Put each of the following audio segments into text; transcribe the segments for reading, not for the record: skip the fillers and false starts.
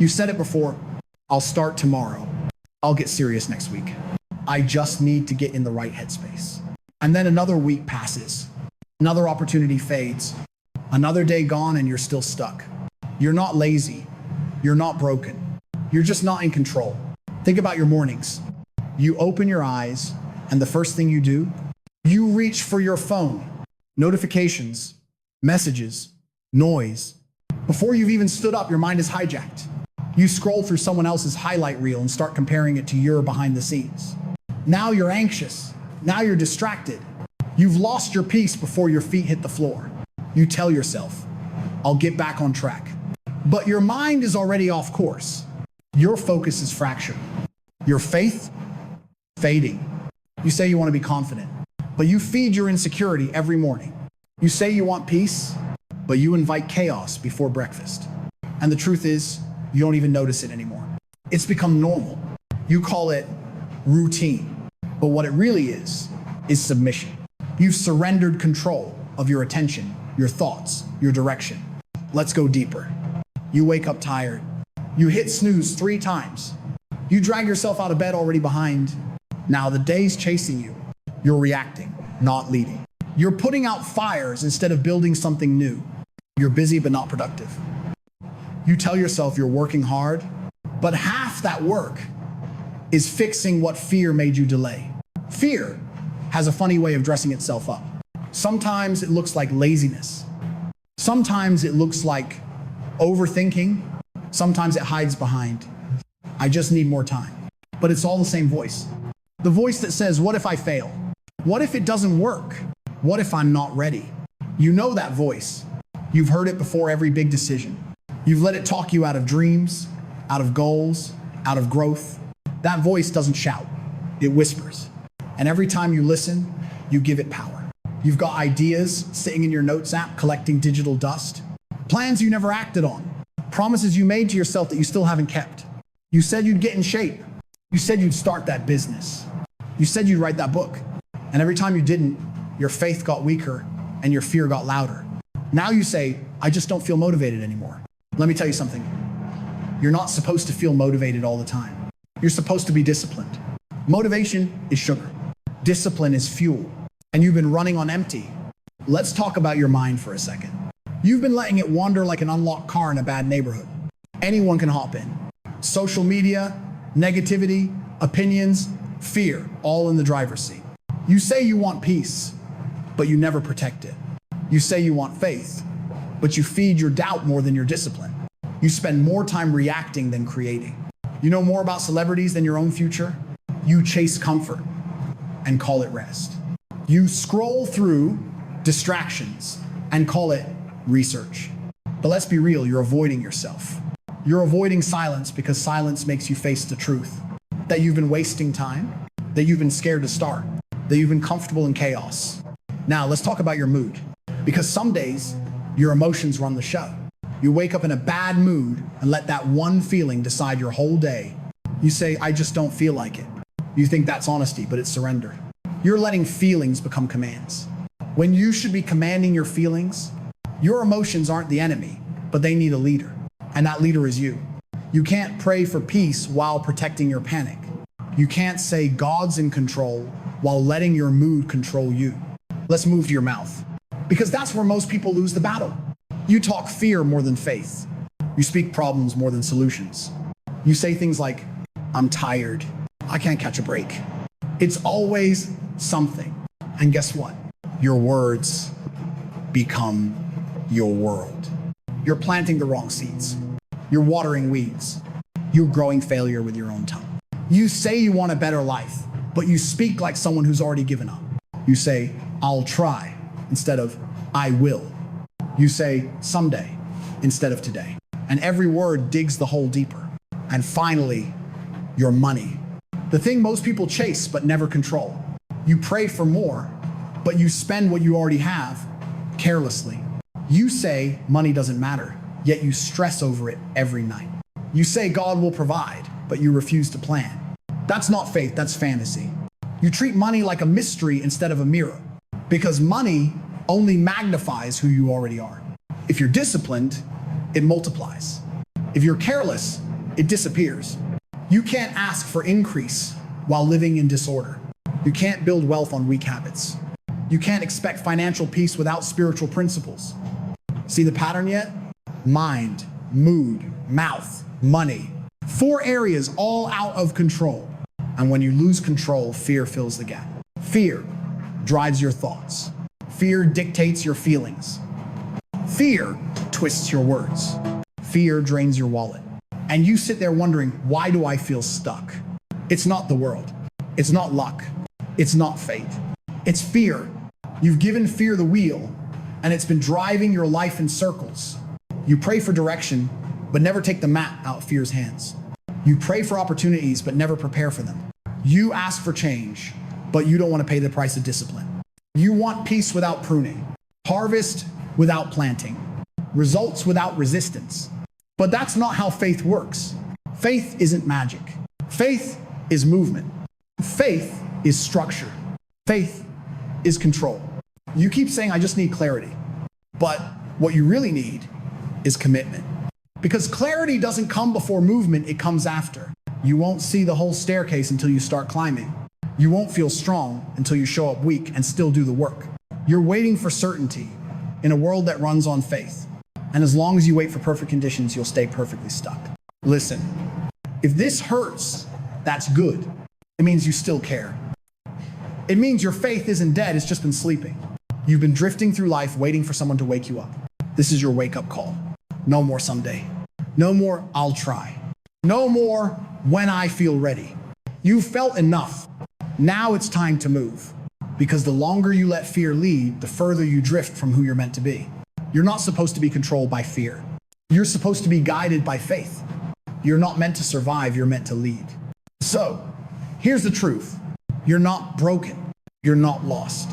You said it before, I'll start tomorrow. I'll get serious next week. I just need to get in the right headspace. And then another week passes. Another opportunity fades. Another day gone and you're still stuck. You're not lazy. You're not broken. You're just not in control. Think about your mornings. You open your eyes and the first thing you do, you reach for your phone. Notifications, messages, noise. Before you've even stood up, your mind is hijacked. You scroll through someone else's highlight reel and start comparing it to your behind the scenes. Now you're anxious. Now you're distracted. You've lost your peace before your feet hit the floor. You tell yourself, I'll get back on track. But your mind is already off course. Your focus is fractured. Your faith, fading. You say you want to be confident, but you feed your insecurity every morning. You say you want peace, but you invite chaos before breakfast. And the truth is, you don't even notice it anymore. It's become normal. You call it routine. But what it really is submission. You've surrendered control of your attention, your thoughts, your direction. Let's go deeper. You wake up tired. You hit snooze 3 times. You drag yourself out of bed already behind. Now the day's chasing you. You're reacting, not leading. You're putting out fires instead of building something new. You're busy but not productive. You tell yourself you're working hard, but half that work is fixing what fear made you delay. Fear has a funny way of dressing itself up. Sometimes it looks like laziness. Sometimes it looks like overthinking. Sometimes it hides behind, I just need more time. But it's all the same voice. The voice that says, what if I fail? What if it doesn't work? What if I'm not ready? You know that voice. You've heard it before every big decision. You've let it talk you out of dreams, out of goals, out of growth. That voice doesn't shout, it whispers. And every time you listen, you give it power. You've got ideas sitting in your notes app collecting digital dust, plans you never acted on, promises you made to yourself that you still haven't kept. You said you'd get in shape. You said you'd start that business. You said you'd write that book. And every time you didn't, your faith got weaker and your fear got louder. Now you say, I just don't feel motivated anymore. Let me tell you something. You're not supposed to feel motivated all the time. You're supposed to be disciplined. Motivation is sugar. Discipline is fuel. And you've been running on empty. Let's talk about your mind for a second. You've been letting it wander like an unlocked car in a bad neighborhood. Anyone can hop in. Social media, negativity, opinions, fear, all in the driver's seat. You say you want peace, but you never protect it. You say you want faith, but you feed your doubt more than your discipline. You spend more time reacting than creating. You know more about celebrities than your own future. You chase comfort and call it rest. You scroll through distractions and call it research. But let's be real, you're avoiding yourself. You're avoiding silence because silence makes you face the truth. That you've been wasting time, that you've been scared to start, that you've been comfortable in chaos. Now, let's talk about your mood. Because some days, your emotions run the show. You wake up in a bad mood and let that one feeling decide your whole day. You say, I just don't feel like it. You think that's honesty, but it's surrender. You're letting feelings become commands. When you should be commanding your feelings, your emotions aren't the enemy, but they need a leader. And that leader is you. You can't pray for peace while protecting your panic. You can't say God's in control while letting your mood control you. Let's move to your mouth. Because that's where most people lose the battle. You talk fear more than faith. You speak problems more than solutions. You say things like, I'm tired. I can't catch a break. It's always something. And guess what? Your words become your world. You're planting the wrong seeds. You're watering weeds. You're growing failure with your own tongue. You say you want a better life, but you speak like someone who's already given up. You say, I'll try, instead of, I will. You say, someday, instead of today. And every word digs the hole deeper. And finally, your money. The thing most people chase but never control. You pray for more, but you spend what you already have carelessly. You say money doesn't matter, yet you stress over it every night. You say God will provide, but you refuse to plan. That's not faith, that's fantasy. You treat money like a mystery instead of a mirror, because money only magnifies who you already are. If you're disciplined, it multiplies. If you're careless, it disappears. You can't ask for increase while living in disorder. You can't build wealth on weak habits. You can't expect financial peace without spiritual principles. See the pattern yet? Mind, mood, mouth, money. 4 areas all out of control. And when you lose control, fear fills the gap. Fear drives your thoughts. Fear dictates your feelings. Fear twists your words. Fear drains your wallet. And you sit there wondering, why do I feel stuck? It's not the world. It's not luck. It's not fate. It's fear. You've given fear the wheel, and it's been driving your life in circles. You pray for direction, but never take the map out of fear's hands. You pray for opportunities, but never prepare for them. You ask for change, but you don't want to pay the price of discipline. You want peace without pruning, harvest without planting, results without resistance. But that's not how faith works. Faith isn't magic. Faith is movement. Faith is structure. Faith is control. You keep saying, I just need clarity. But what you really need is commitment. Because clarity doesn't come before movement, it comes after. You won't see the whole staircase until you start climbing. You won't feel strong until you show up weak and still do the work. You're waiting for certainty in a world that runs on faith. And as long as you wait for perfect conditions, you'll stay perfectly stuck. Listen, if this hurts, that's good. It means you still care. It means your faith isn't dead, it's just been sleeping. You've been drifting through life waiting for someone to wake you up. This is your wake-up call. No more someday. No more I'll try. No more when I feel ready. You've felt enough. Now it's time to move. Because the longer you let fear lead, the further you drift from who you're meant to be. You're not supposed to be controlled by fear. You're supposed to be guided by faith. You're not meant to survive, you're meant to lead. So, here's the truth. You're not broken. You're not lost.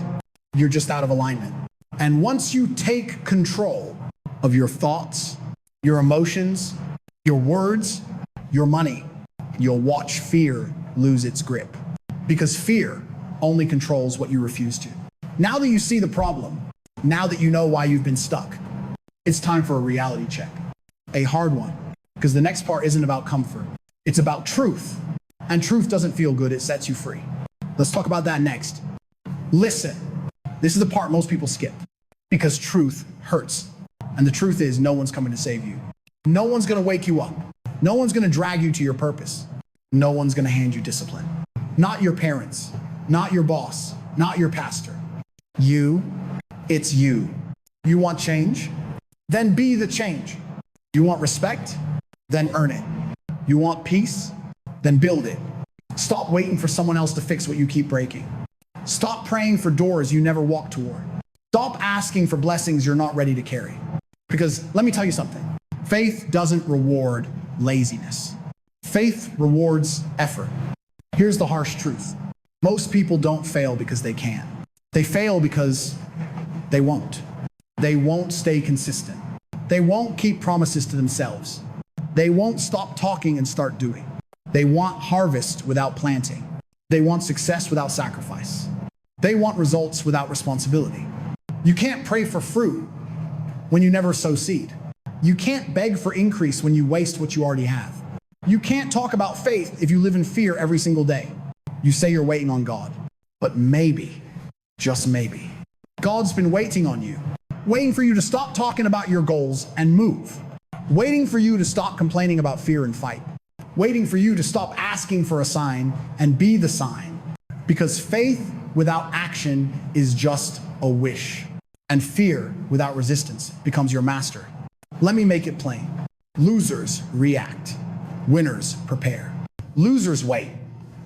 You're just out of alignment. And once you take control of your thoughts, your emotions, your words, your money, you'll watch fear lose its grip. Because fear only controls what you refuse to. Now that you see the problem, now that you know why you've been stuck, it's time for a reality check. A hard one. Because the next part isn't about comfort. It's about truth. And truth doesn't feel good, it sets you free. Let's talk about that next. Listen. This is the part most people skip. Because truth hurts. And the truth is, no one's coming to save you. No one's going to wake you up. No one's going to drag you to your purpose. No one's going to hand you discipline. Not your parents. Not your boss. Not your pastor. It's you. You want change? Then be the change. You want respect? Then earn it. You want peace? Then build it. Stop waiting for someone else to fix what you keep breaking. Stop praying for doors you never walk toward. Stop asking for blessings you're not ready to carry. Because let me tell you something. Faith doesn't reward laziness. Faith rewards effort. Here's the harsh truth. Most people don't fail because they can. They fail because they won't. They won't stay consistent. They won't keep promises to themselves. They won't stop talking and start doing. They want harvest without planting. They want success without sacrifice. They want results without responsibility. You can't pray for fruit when you never sow seed. You can't beg for increase when you waste what you already have. You can't talk about faith if you live in fear every single day. You say you're waiting on God, but maybe, just maybe, God's been waiting on you, waiting for you to stop talking about your goals and move, waiting for you to stop complaining about fear and fight, waiting for you to stop asking for a sign and be the sign. Because faith without action is just a wish, and fear without resistance becomes your master. Let me make it plain. Losers react. Winners prepare. Losers wait.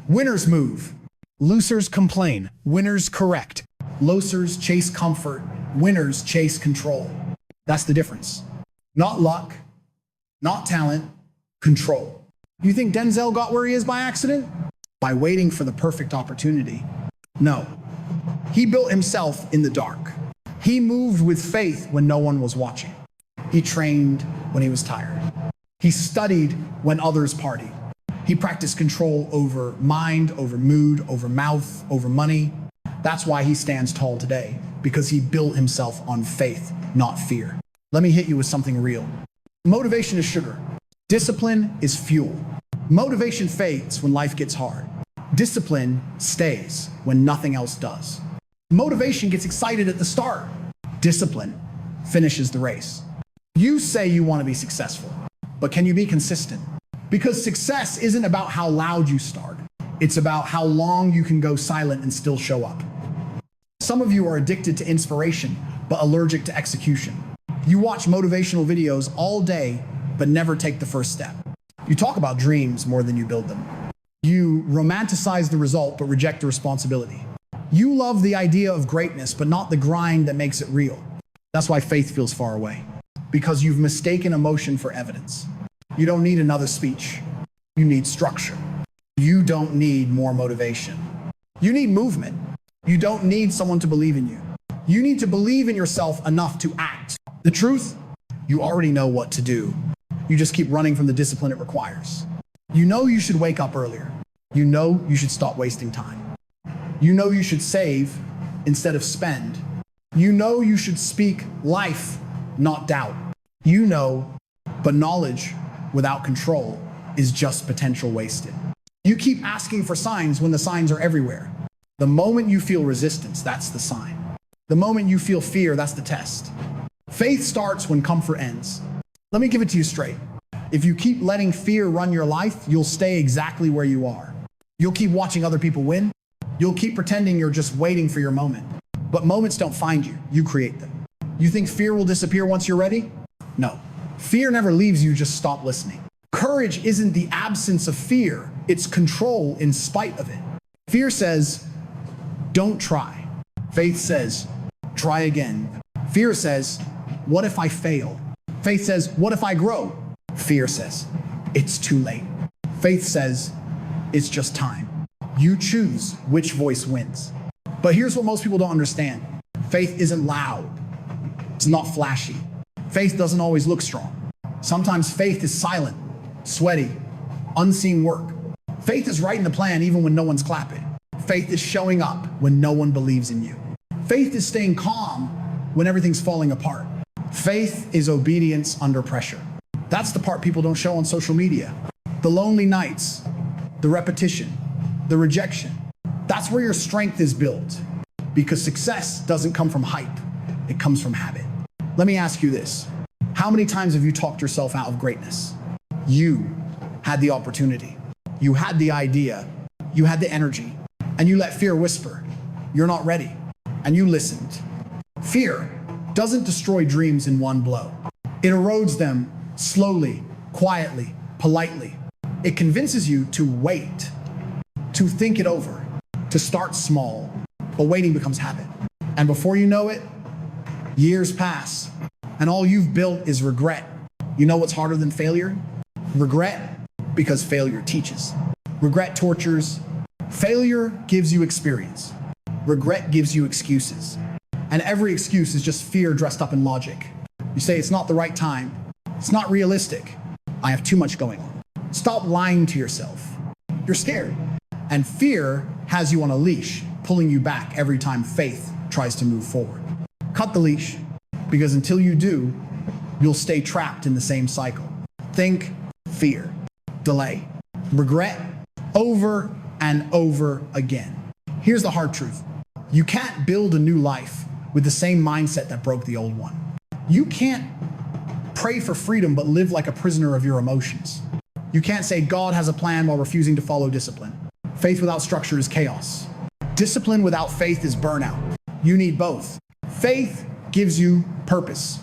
Winners move. Losers complain. Winners correct. Losers chase comfort. Winners chase control. That's the difference. Not luck, not talent, control. You think Denzel got where he is by accident? By waiting for the perfect opportunity. No. He built himself in the dark. He moved with faith when no one was watching. He trained when he was tired. He studied when others partied. He practiced control over mind, over mood, over mouth, over money. That's why he stands tall today, because he built himself on faith, not fear. Let me hit you with something real. Motivation is sugar. Discipline is fuel. Motivation fades when life gets hard. Discipline stays when nothing else does. Motivation gets excited at the start. Discipline finishes the race. You say you want to be successful, but can you be consistent? Because success isn't about how loud you start. It's about how long you can go silent and still show up. Some of you are addicted to inspiration, but allergic to execution. You watch motivational videos all day, but never take the first step. You talk about dreams more than you build them. You romanticize the result, but reject the responsibility. You love the idea of greatness, but not the grind that makes it real. That's why faith feels far away. Because you've mistaken emotion for evidence. You don't need another speech. You need structure. You don't need more motivation. You need movement. You don't need someone to believe in you. You need to believe in yourself enough to act. The truth, you already know what to do. You just keep running from the discipline it requires. You know you should wake up earlier. You know you should stop wasting time. You know you should save instead of spend. You know you should speak life, not doubt. You know, but knowledge without control is just potential wasted. You keep asking for signs when the signs are everywhere. The moment you feel resistance, that's the sign. The moment you feel fear, that's the test. Faith starts when comfort ends. Let me give it to you straight. If you keep letting fear run your life, you'll stay exactly where you are. You'll keep watching other people win. You'll keep pretending you're just waiting for your moment. But moments don't find you, you create them. You think fear will disappear once you're ready? No. Fear never leaves you, just stop listening. Courage isn't the absence of fear, it's control in spite of it. Fear says, don't try. Faith says, try again. Fear says, what if I fail? Faith says, what if I grow? Fear says, it's too late. Faith says, it's just time. You choose which voice wins. But here's what most people don't understand. Faith isn't loud. It's not flashy. Faith doesn't always look strong. Sometimes faith is silent, sweaty, unseen work. Faith is writing the plan even when no one's clapping. Faith is showing up when no one believes in you. Faith is staying calm when everything's falling apart. Faith is obedience under pressure. That's the part people don't show on social media. The lonely nights, the repetition, the rejection. That's where your strength is built. Because success doesn't come from hype, it comes from habit. Let me ask you this. How many times have you talked yourself out of greatness? You had the opportunity. You had the idea. You had the energy. And you let fear whisper, you're not ready. And you listened. Fear doesn't destroy dreams in one blow. It erodes them slowly, quietly, politely. It convinces you to wait, to think it over, to start small. But waiting becomes habit. And before you know it, years pass, and all you've built is regret. You know what's harder than failure? Regret, because failure teaches. Regret tortures. Failure gives you experience. Regret gives you excuses. And every excuse is just fear dressed up in logic. You say it's not the right time. It's not realistic. I have too much going on. Stop lying to yourself. You're scared. And fear has you on a leash, pulling you back every time faith tries to move forward. Cut the leash, because until you do, you'll stay trapped in the same cycle. Think, fear, delay, regret, over and over again. Here's the hard truth. You can't build a new life with the same mindset that broke the old one. You can't pray for freedom but live like a prisoner of your emotions. You can't say God has a plan while refusing to follow discipline. Faith without structure is chaos. Discipline without faith is burnout. You need both. Faith gives you purpose.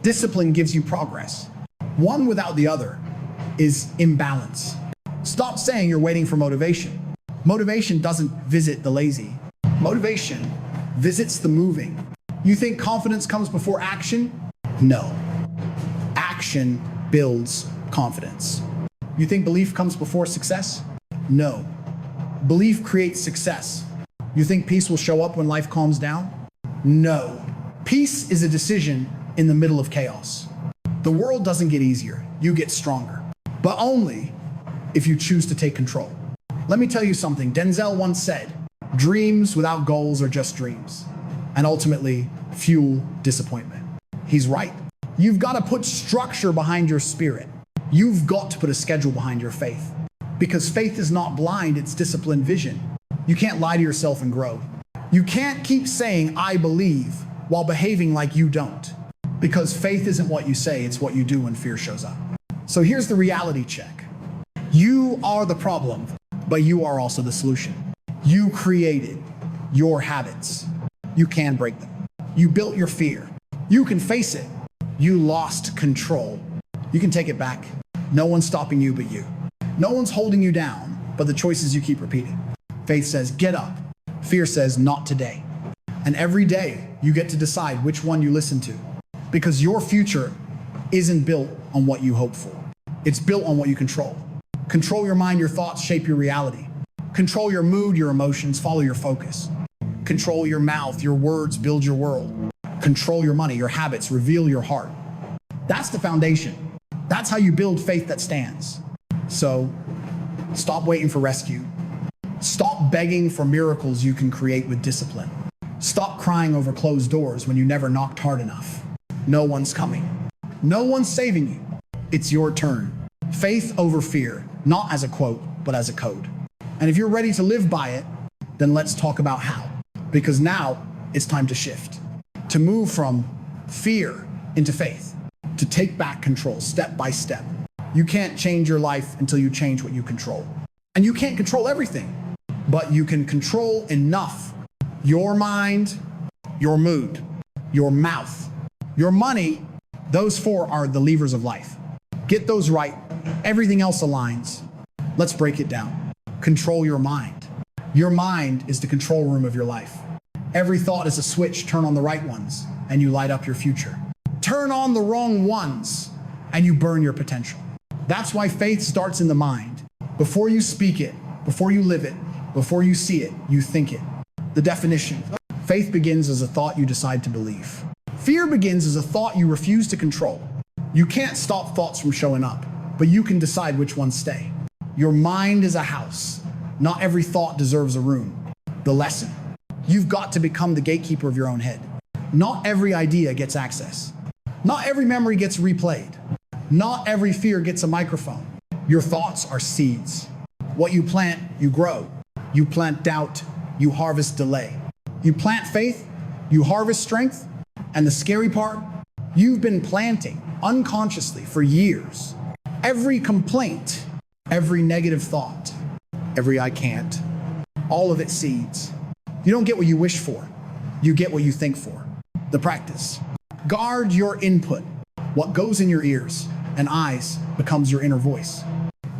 Discipline gives you progress. One without the other is imbalance. Stop saying you're waiting for motivation. Motivation doesn't visit the lazy. Motivation visits the moving. You think confidence comes before action? No. Action builds confidence. You think belief comes before success? No. Belief creates success. You think peace will show up when life calms down? No. Peace is a decision in the middle of chaos. The world doesn't get easier, you get stronger. But only if you choose to take control. Let me tell you something. Denzel once said, dreams without goals are just dreams, and ultimately fuel disappointment. He's right. You've got to put structure behind your spirit. You've got to put a schedule behind your faith. Because faith is not blind, it's disciplined vision. You can't lie to yourself and grow. You can't keep saying, I believe, while behaving like you don't. Because faith isn't what you say, it's what you do when fear shows up. So here's the reality check. You are the problem, but you are also the solution. You created your habits. You can break them. You built your fear. You can face it. You lost control. You can take it back. No one's stopping you but you. No one's holding you down but the choices you keep repeating. Faith says, get up. Fear says, not today. And every day you get to decide which one you listen to. Because your future isn't built on what you hope for. It's built on what you control. Control your mind, your thoughts shape your reality. Control your mood, your emotions, follow your focus. Control your mouth, your words build your world. Control your money, your habits reveal your heart. That's the foundation. That's how you build faith that stands. So stop waiting for rescue. Stop begging for miracles you can create with discipline. Stop crying over closed doors when you never knocked hard enough. No one's coming. No one's saving you. It's your turn. Faith over fear, not as a quote, but as a code. And if you're ready to live by it, then let's talk about how. Because now it's time to shift. To move from fear into faith. To take back control step by step. You can't change your life until you change what you control. And you can't control everything, but you can control enough. Your mind, your mood, your mouth, your money, those four are the levers of life. Get those right, everything else aligns. Let's break it down. Control your mind. Your mind is the control room of your life. Every thought is a switch, turn on the right ones, and you light up your future. Turn on the wrong ones, and you burn your potential. That's why faith starts in the mind. Before you speak it, before you live it, before you see it, you think it. The definition. Faith begins as a thought you decide to believe. Fear begins as a thought you refuse to control. You can't stop thoughts from showing up, but you can decide which ones stay. Your mind is a house. Not every thought deserves a room. The lesson. You've got to become the gatekeeper of your own head. Not every idea gets access. Not every memory gets replayed. Not every fear gets a microphone. Your thoughts are seeds. What you plant, you grow. You plant doubt, you harvest delay. You plant faith, you harvest strength. And the scary part, you've been planting unconsciously for years. Every complaint, every negative thought, every I can't, all of it seeds. You don't get what you wish for, you get what you think for. The practice. Guard your input. What goes in your ears and eyes becomes your inner voice.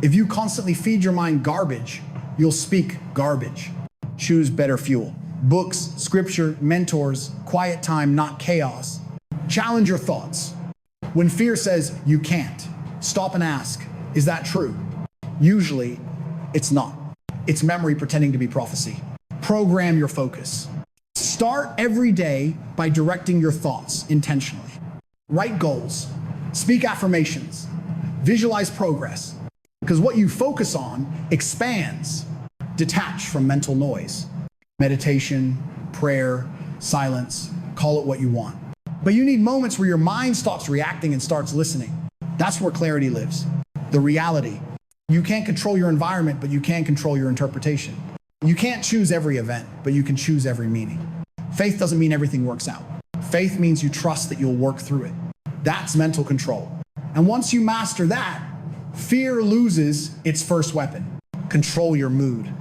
If you constantly feed your mind garbage, you'll speak garbage. Choose better fuel. Books, scripture, mentors, quiet time, not chaos. Challenge your thoughts. When fear says you can't, stop and ask, is that true? Usually, it's not. It's memory pretending to be prophecy. Program your focus. Start every day by directing your thoughts intentionally. Write goals. Speak affirmations. Visualize progress. Because what you focus on expands. Detach from mental noise. Meditation, prayer, silence, call it what you want. But you need moments where your mind stops reacting and starts listening. That's where clarity lives. The reality. You can't control your environment, but you can control your interpretation. You can't choose every event, but you can choose every meaning. Faith doesn't mean everything works out. Faith means you trust that you'll work through it. That's mental control. And once you master that, fear loses its first weapon. Control your mood.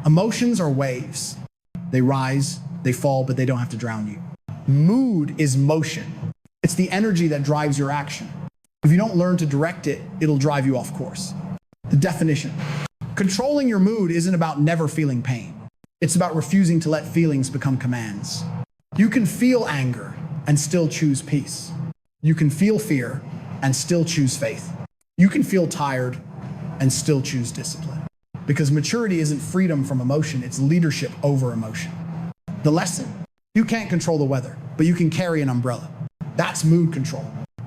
Emotions are waves. They rise, they fall, but they don't have to drown you. Mood is motion. It's the energy that drives your action. If you don't learn to direct it, it'll drive you off course. The definition. Controlling your mood isn't about never feeling pain. It's about refusing to let feelings become commands. You can feel anger and still choose peace. You can feel fear and still choose faith. You can feel tired and still choose discipline. Because maturity isn't freedom from emotion, it's leadership over emotion. The lesson, you can't control the weather, but you can carry an umbrella. That's mood control.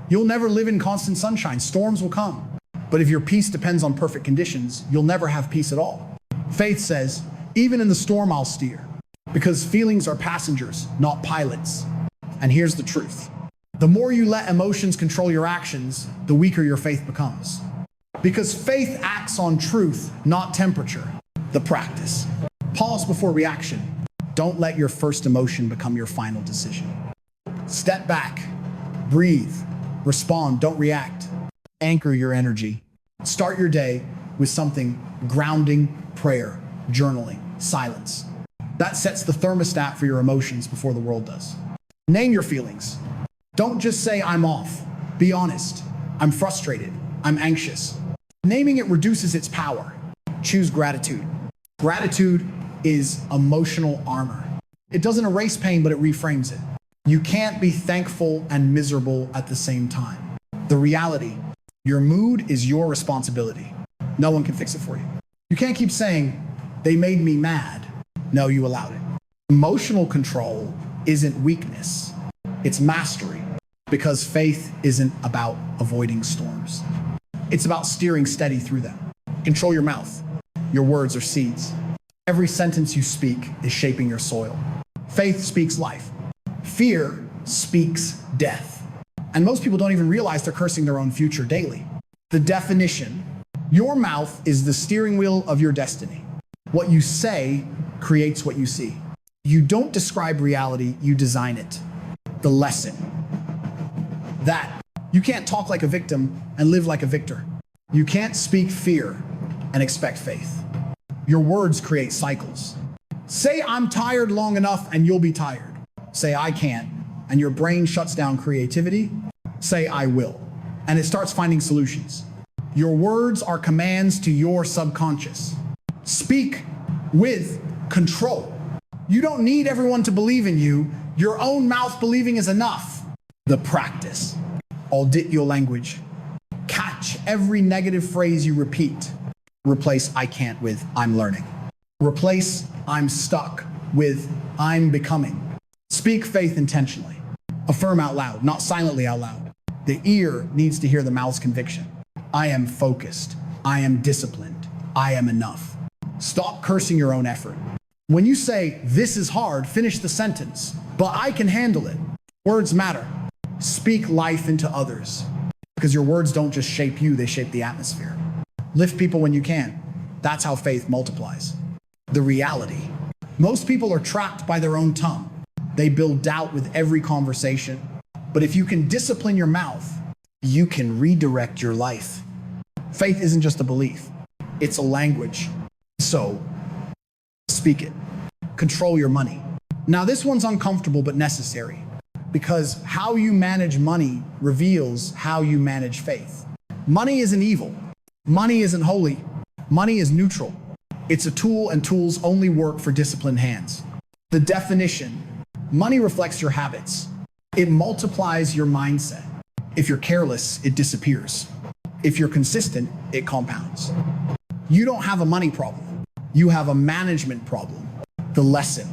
You'll never live in constant sunshine, storms will come. But if your peace depends on perfect conditions, you'll never have peace at all. Faith says, even in the storm I'll steer, because feelings are passengers, not pilots. And here's the truth. The more you let emotions control your actions, the weaker your faith becomes. Because faith acts on truth, not temperature. The practice. Pause before reaction. Don't let your first emotion become your final decision. Step back, breathe, respond, don't react. Anchor your energy. Start your day with something grounding, prayer, journaling, silence. That sets the thermostat for your emotions before the world does. Name your feelings. Don't just say, I'm off. Be honest. I'm frustrated. I'm anxious. Naming it reduces its power. Choose gratitude. Gratitude is emotional armor. It doesn't erase pain, but it reframes it. You can't be thankful and miserable at the same time. The reality, your mood is your responsibility. No one can fix it for you. You can't keep saying, they made me mad. No, you allowed it. Emotional control isn't weakness, it's mastery. Because faith isn't about avoiding storms. It's about steering steady through them. Control your mouth. Your words are seeds. Every sentence you speak is shaping your soil. Faith speaks life. Fear speaks death. And most people don't even realize they're cursing their own future daily. The definition, your mouth is the steering wheel of your destiny. What you say creates what you see. You don't describe reality, you design it. The lesson. That you can't talk like a victim and live like a victor. You can't speak fear and expect faith. Your words create cycles. Say I'm tired long enough and you'll be tired. Say I can't and your brain shuts down creativity. Say I will and it starts finding solutions. Your words are commands to your subconscious. Speak with control. You don't need everyone to believe in you. Your own mouth believing is enough. The practice. Audit your language. Catch every negative phrase you repeat. Replace I can't with I'm learning. Replace I'm stuck with I'm becoming. Speak faith intentionally. Affirm out loud, not silently out loud. The ear needs to hear the mouth's conviction. I am focused. I am disciplined. I am enough. Stop cursing your own effort. When you say, this is hard, finish the sentence, but I can handle it. Words matter. Speak life into others. Because your words don't just shape you, they shape the atmosphere. Lift people when you can. That's how faith multiplies. The reality. Most people are trapped by their own tongue. They build doubt with every conversation. But if you can discipline your mouth, you can redirect your life. Faith isn't just a belief, it's a language. So, speak it. Control your money. Now, this one's uncomfortable but necessary because how you manage money reveals how you manage faith. Money isn't evil. Money isn't holy. Money is neutral. It's a tool and tools only work for disciplined hands. The definition, money reflects your habits. It multiplies your mindset. If you're careless, it disappears. If you're consistent, it compounds. You don't have a money problem. You have a management problem. The lesson.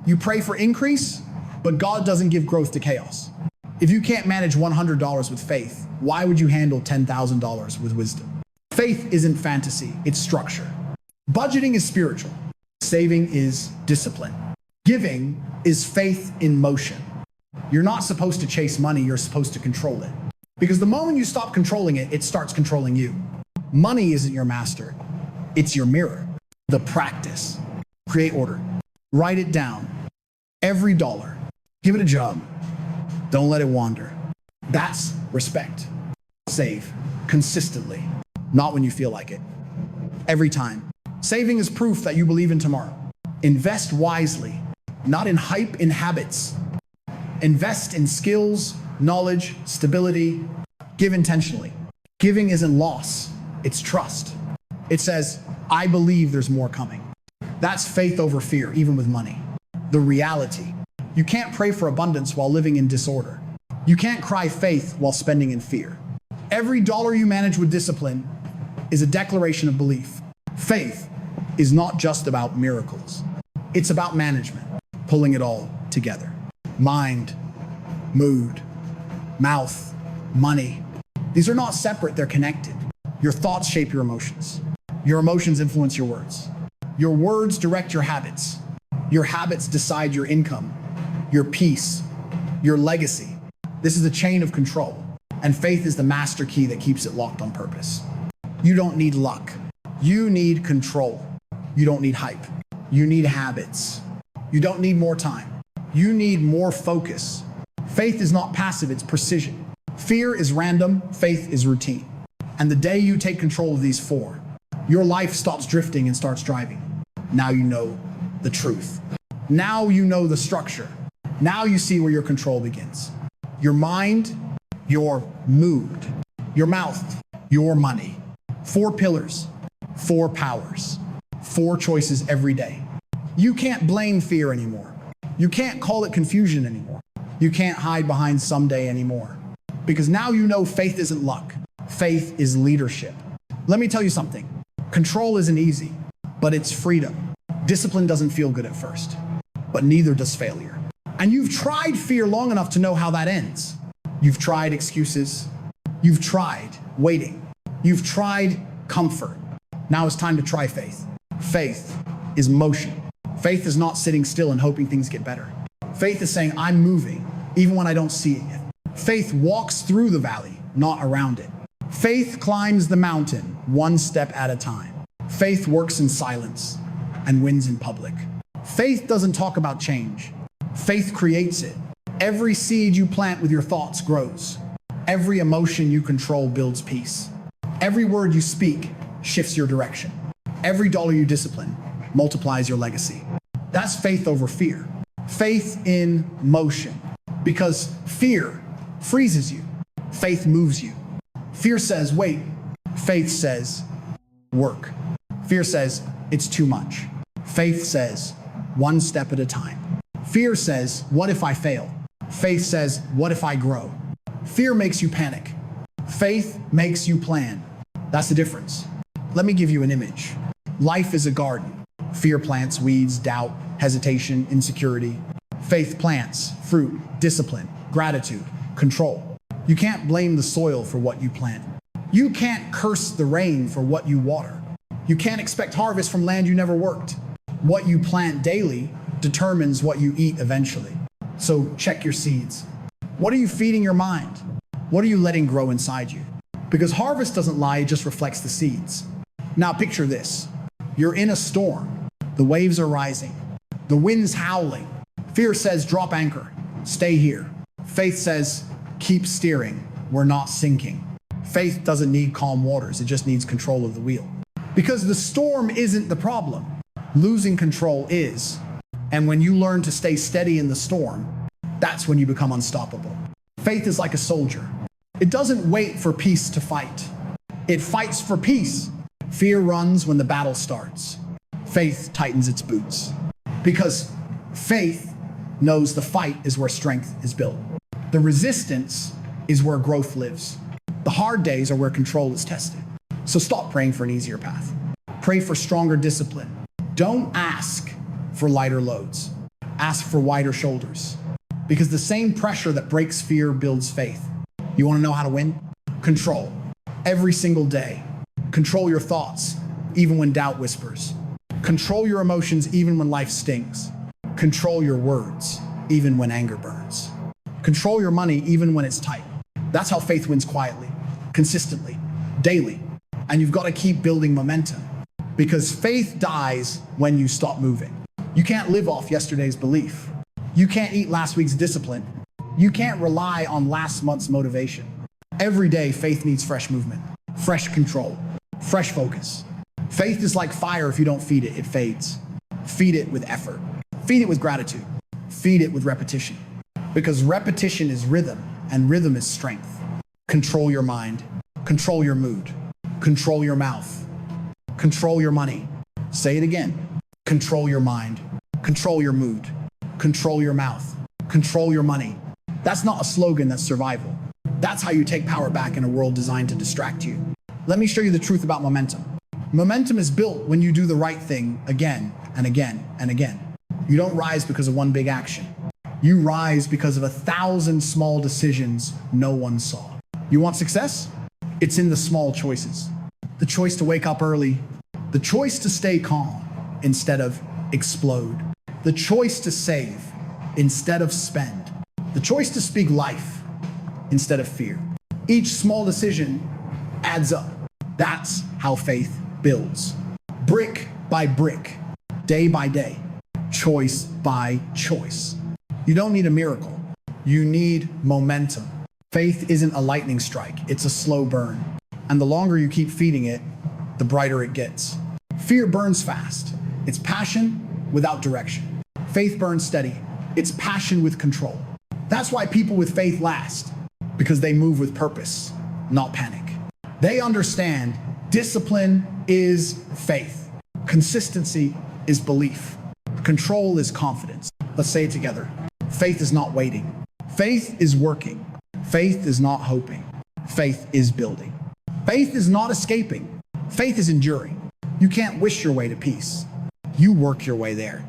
You pray for increase, but God doesn't give growth to chaos. If you can't manage $100 with faith, why would you handle $10,000 with wisdom? Faith isn't fantasy, it's structure. Budgeting is spiritual. Saving is discipline. Giving is faith in motion. You're not supposed to chase money, you're supposed to control it. Because the moment you stop controlling it, it starts controlling you. Money isn't your master, it's your mirror. The practice. Create order. Write it down. Every dollar. Give it a job. Don't let it wander. That's respect. Save consistently, not when you feel like it. Every time. Saving is proof that you believe in tomorrow. Invest wisely, not in hype, in habits. Invest in skills, knowledge, stability. Give intentionally. Giving isn't loss, it's trust. It says, I believe there's more coming. That's faith over fear, even with money. The reality. You can't pray for abundance while living in disorder. You can't cry faith while spending in fear. Every dollar you manage with discipline is a declaration of belief. Faith is not just about miracles. It's about management, pulling it all together. Mind, mood, mouth, money. These are not separate, they're connected. Your thoughts shape your emotions. Your emotions influence your words. Your words direct your habits. Your habits decide your income, your peace, your legacy. This is a chain of control. And faith is the master key that keeps it locked on purpose. You don't need luck. You need control. You don't need hype. You need habits. You don't need more time. You need more focus. Faith is not passive, it's precision. Fear is random, faith is routine. And the day you take control of these four, your life stops drifting and starts driving. Now you know the truth. Now you know the structure. Now you see where your control begins. Your mind, your mood, your mouth, your money. 4 pillars, 4 powers, 4 choices every day. You can't blame fear anymore. You can't call it confusion anymore. You can't hide behind someday anymore. Because now you know faith isn't luck. Faith is leadership. Let me tell you something. Control isn't easy, but it's freedom. Discipline doesn't feel good at first, but neither does failure. And you've tried fear long enough to know how that ends. You've tried excuses. You've tried waiting. You've tried comfort. Now it's time to try faith. Faith is motion. Faith is not sitting still and hoping things get better. Faith is saying, I'm moving, even when I don't see it yet. Faith walks through the valley, not around it. Faith climbs the mountain, one step at a time. Faith works in silence and wins in public. Faith doesn't talk about change. Faith creates it. Every seed you plant with your thoughts grows. Every emotion you control builds peace. Every word you speak shifts your direction. Every dollar you discipline multiplies your legacy. That's faith over fear. Faith in motion. Because fear freezes you. Faith moves you. Fear says, wait. Faith says, work. Fear says, it's too much. Faith says, one step at a time. Fear says, what if I fail? Faith says, what if I grow? Fear makes you panic. Faith makes you plan. That's the difference. Let me give you an image. Life is a garden. Fear plants weeds, doubt, hesitation, insecurity. Faith plants fruit, discipline, gratitude, control. You can't blame the soil for what you plant. You can't curse the rain for what you water. You can't expect harvest from land you never worked. What you plant daily determines what you eat eventually. So check your seeds. What are you feeding your mind? What are you letting grow inside you? Because harvest doesn't lie, it just reflects the seeds. Now picture this. You're in a storm. The waves are rising. The wind's howling. Fear says, drop anchor. Stay here. Faith says, keep steering. We're not sinking. Faith doesn't need calm waters. It just needs control of the wheel. Because the storm isn't the problem. Losing control is. And when you learn to stay steady in the storm, that's when you become unstoppable. Faith is like a soldier. It doesn't wait for peace to fight. It fights for peace. Fear runs when the battle starts. Faith tightens its boots. Because faith knows the fight is where strength is built. The resistance is where growth lives. The hard days are where control is tested. So stop praying for an easier path. Pray for stronger discipline. Don't ask for lighter loads. Ask for wider shoulders. Because the same pressure that breaks fear builds faith. You want to know how to win? Control. Every single day. Control your thoughts, even when doubt whispers. Control your emotions, even when life stings. Control your words, even when anger burns. Control your money, even when it's tight. That's how faith wins quietly, consistently, daily. And you've got to keep building momentum. Because faith dies when you stop moving. You can't live off yesterday's belief. You can't eat last week's discipline. You can't rely on last month's motivation. Every day, faith needs fresh movement, fresh control, fresh focus. Faith is like fire. If you don't feed it, it fades. Feed it with effort. Feed it with gratitude. Feed it with repetition. Because repetition is rhythm, and rhythm is strength. Control your mind. Control your mood. Control your mouth. Control your money. Say it again. Control your mind. Control your mood. Control your mouth. Control your money. That's not a slogan, that's survival. That's how you take power back in a world designed to distract you. Let me show you the truth about momentum. Momentum is built when you do the right thing again and again and again. You don't rise because of one big action. You rise because of 1,000 small decisions no one saw. You want success? It's in the small choices. The choice to wake up early. The choice to stay calm instead of explode. The choice to save instead of spend. The choice to speak life instead of fear. Each small decision adds up. That's how faith builds. Brick by brick, day by day, choice by choice. You don't need a miracle. You need momentum. Faith isn't a lightning strike, it's a slow burn. And the longer you keep feeding it, the brighter it gets. Fear burns fast. It's passion without direction. Faith burns steady. It's passion with control. That's why people with faith last, because they move with purpose, not panic. They understand discipline is faith. Consistency is belief. Control is confidence. Let's say it together. Faith is not waiting. Faith is working. Faith is not hoping. Faith is building. Faith is not escaping. Faith is enduring. You can't wish your way to peace. You work your way there.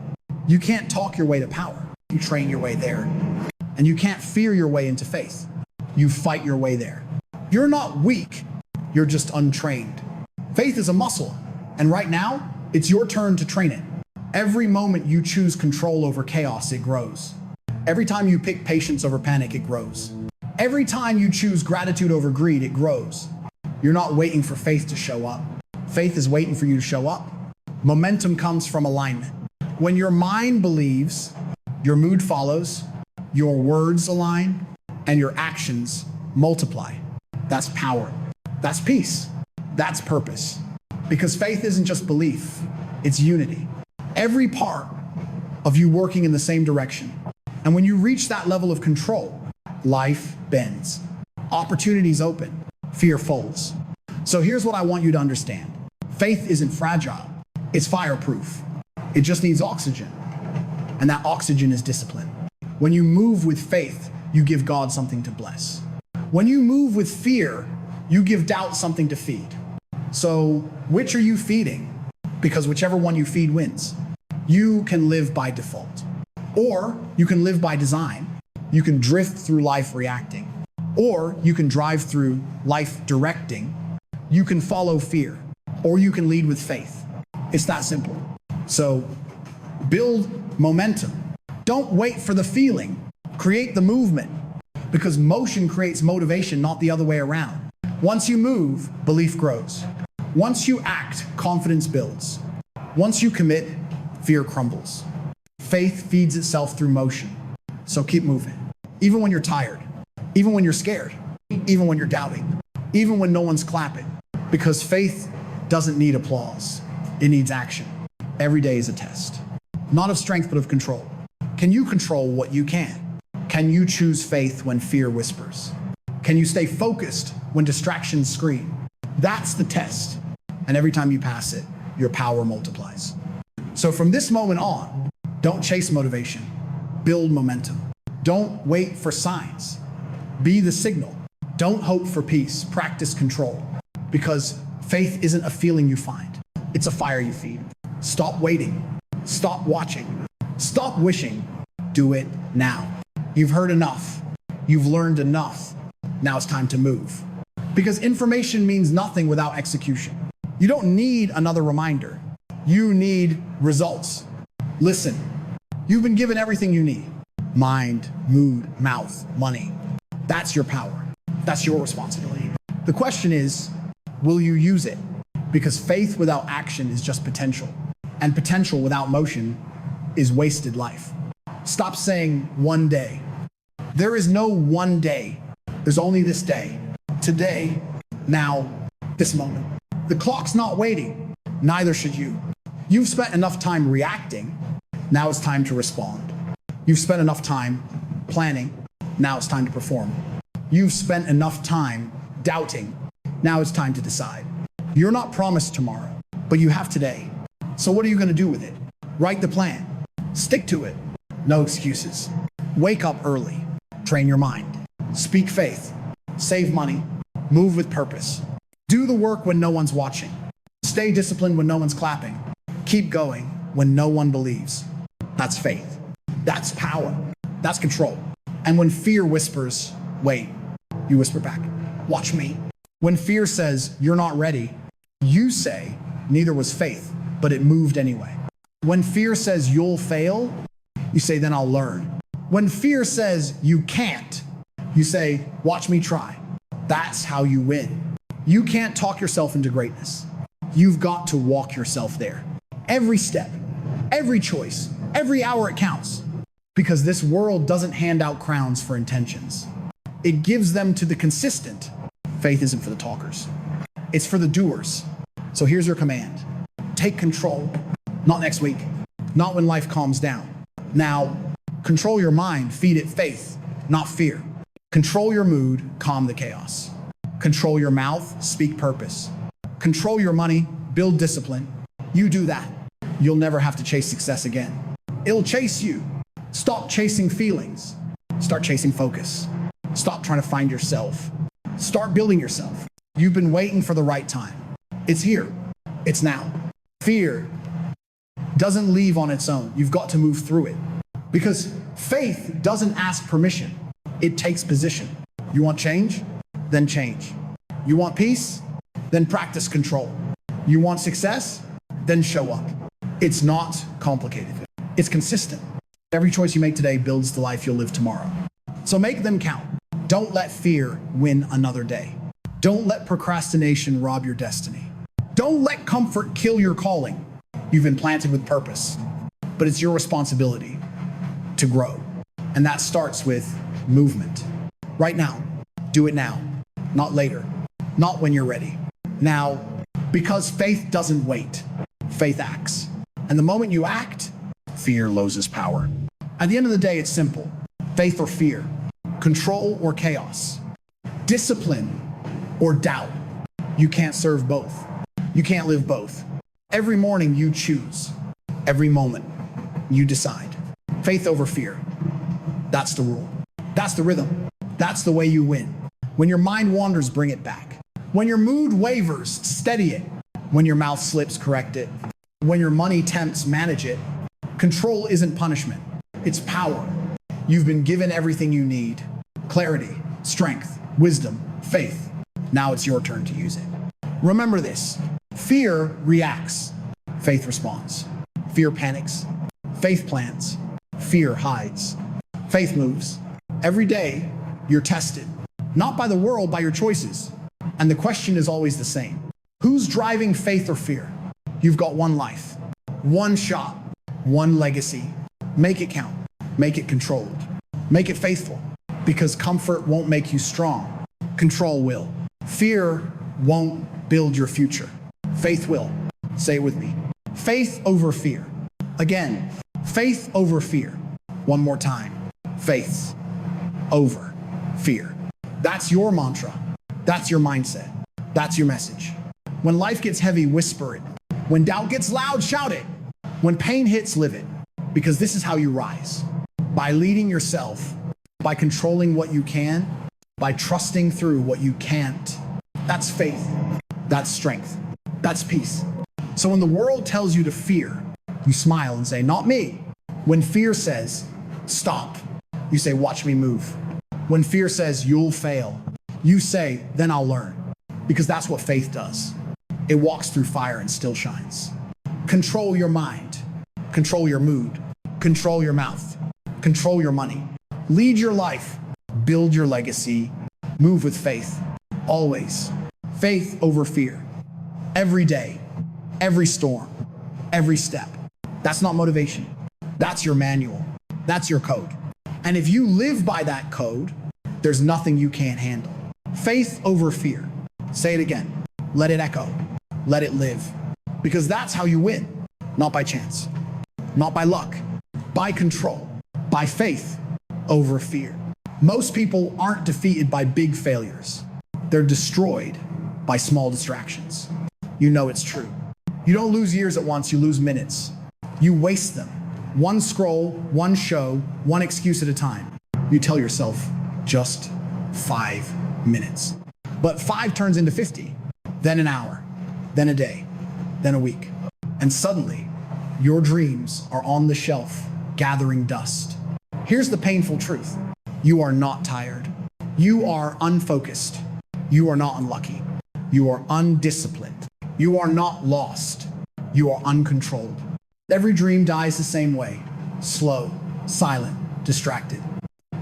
You can't talk your way to power. You train your way there. And you can't fear your way into faith. You fight your way there. You're not weak. You're just untrained. Faith is a muscle. And right now, it's your turn to train it. Every moment you choose control over chaos, it grows. Every time you pick patience over panic, it grows. Every time you choose gratitude over greed, it grows. You're not waiting for faith to show up. Faith is waiting for you to show up. Momentum comes from alignment. When your mind believes, your mood follows, your words align, and your actions multiply. That's power. That's peace. That's purpose. Because faith isn't just belief, it's unity. Every part of you working in the same direction. And when you reach that level of control, life bends. Opportunities open. Fear folds. So here's what I want you to understand. Faith isn't fragile. It's fireproof. It just needs oxygen. And that oxygen is discipline. When you move with faith, you give God something to bless. When you move with fear, you give doubt something to feed. So which are you feeding? Because whichever one you feed wins. You can live by default. Or you can live by design. You can drift through life reacting. Or you can drive through life directing. You can follow fear. Or you can lead with faith. It's that simple. So build momentum. Don't wait for the feeling. Create the movement. Because motion creates motivation, not the other way around. Once you move, belief grows. Once you act, confidence builds. Once you commit, fear crumbles. Faith feeds itself through motion. So keep moving. Even when you're tired, even when you're scared, even when you're doubting, even when no one's clapping. Because faith doesn't need applause. It needs action. Every day is a test. Not of strength, but of control. Can you control what you can? Can you choose faith when fear whispers? Can you stay focused when distractions scream? That's the test. And every time you pass it, your power multiplies. So from this moment on, don't chase motivation. Build momentum. Don't wait for signs. Be the signal. Don't hope for peace. Practice control. Because faith isn't a feeling you find. It's a fire you feed. Stop waiting. Stop watching. Stop wishing. Do it now. You've heard enough. You've learned enough. Now it's time to move. Because information means nothing without execution. You don't need another reminder. You need results. Listen, you've been given everything you need. Mind, mood, mouth, money. That's your power. That's your responsibility. The question is, will you use it? Because faith without action is just potential. And potential without motion is wasted life. Stop saying one day. There is no one day. There's only this day. Today, now, this moment. The clock's not waiting. Neither should you. You've spent enough time reacting. Now it's time to respond. You've spent enough time planning. Now it's time to perform. You've spent enough time doubting. Now it's time to decide. You're not promised tomorrow, but you have today. So what are you going to do with it? Write the plan. Stick to it. No excuses. Wake up early. Train your mind. Speak faith. Save money. Move with purpose. Do the work when no one's watching. Stay disciplined when no one's clapping. Keep going when no one believes. That's faith. That's power. That's control. And when fear whispers, wait, you whisper back, watch me. When fear says, you're not ready, you say, neither was faith, but it moved anyway. When fear says you'll fail, you say, then I'll learn. When fear says you can't, you say, watch me try. That's how you win. You can't talk yourself into greatness. You've got to walk yourself there. Every step, every choice, every hour it counts. Because this world doesn't hand out crowns for intentions. It gives them to the consistent. Faith isn't for the talkers. It's for the doers. So here's your command. Take control. Not next week. Not when life calms down. Now, control your mind. Feed it faith, not fear. Control your mood. Calm the chaos. Control your mouth. Speak purpose. Control your money. Build discipline. You do that. You'll never have to chase success again. It'll chase you. Stop chasing feelings. Start chasing focus. Stop trying to find yourself. Start building yourself. You've been waiting for the right time. It's here. It's now. Fear doesn't leave on its own. You've got to move through it. Because faith doesn't ask permission. It takes position. You want change? Then change. You want peace? Then practice control. You want success? Then show up. It's not complicated. It's consistent. Every choice you make today builds the life you'll live tomorrow. So make them count. Don't let fear win another day. Don't let procrastination rob your destiny. Don't let comfort kill your calling. You've been planted with purpose, but it's your responsibility to grow. And that starts with movement. Right now. Do it now, not later, not when you're ready. Now, because faith doesn't wait, faith acts. And the moment you act, fear loses power. At the end of the day, it's simple. Faith or fear, control or chaos, discipline or doubt. You can't serve both. You can't live both. Every morning you choose. Every moment you decide. Faith over fear. That's the rule. That's the rhythm. That's the way you win. When your mind wanders, bring it back. When your mood wavers, steady it. When your mouth slips, correct it. When your money tempts, manage it. Control isn't punishment. It's power. You've been given everything you need. Clarity, strength, wisdom, faith. Now it's your turn to use it. Remember this. Fear reacts. Faith responds. Fear panics. Faith plans. Fear hides. Faith moves. Every day, you're tested. Not by the world, by your choices. And the question is always the same. Who's driving faith or fear? You've got one life, one shot, one legacy. Make it count. Make it controlled. Make it faithful. Because comfort won't make you strong. Control will. Fear won't build your future. Faith will. Say it with me. Faith over fear. Again, faith over fear. One more time. Faith over fear. That's your mantra. That's your mindset. That's your message. When life gets heavy, whisper it. When doubt gets loud, shout it. When pain hits, live it. Because this is how you rise. By leading yourself, by controlling what you can, by trusting through what you can't. That's faith. That's strength. That's peace. So when the world tells you to fear, you smile and say, not me. When fear says, stop, you say, watch me move. When fear says, you'll fail, you say, then I'll learn. Because that's what faith does. It walks through fire and still shines. Control your mind. Control your mood. Control your mouth. Control your money. Lead your life. Build your legacy. Move with faith. Always. Faith over fear. Every day. Every storm. Every step. That's not motivation. That's your manual. That's your code. And if you live by that code, there's nothing you can't handle. Faith over fear. Say it again. Let it echo. Let it live. Because that's how you win. Not by chance. Not by luck. By control. By faith over fear. Most people aren't defeated by big failures. They're destroyed by small distractions. You know it's true. You don't lose years at once, you lose minutes. You waste them. One scroll, one show, one excuse at a time. You tell yourself, just 5 minutes. But 5 turns into 50, then an hour, then a day, then a week. And suddenly, your dreams are on the shelf, gathering dust. Here's the painful truth. You are not tired. You are unfocused. You are not unlucky. You are undisciplined. You are not lost. You are uncontrolled. Every dream dies the same way. Slow, silent, distracted.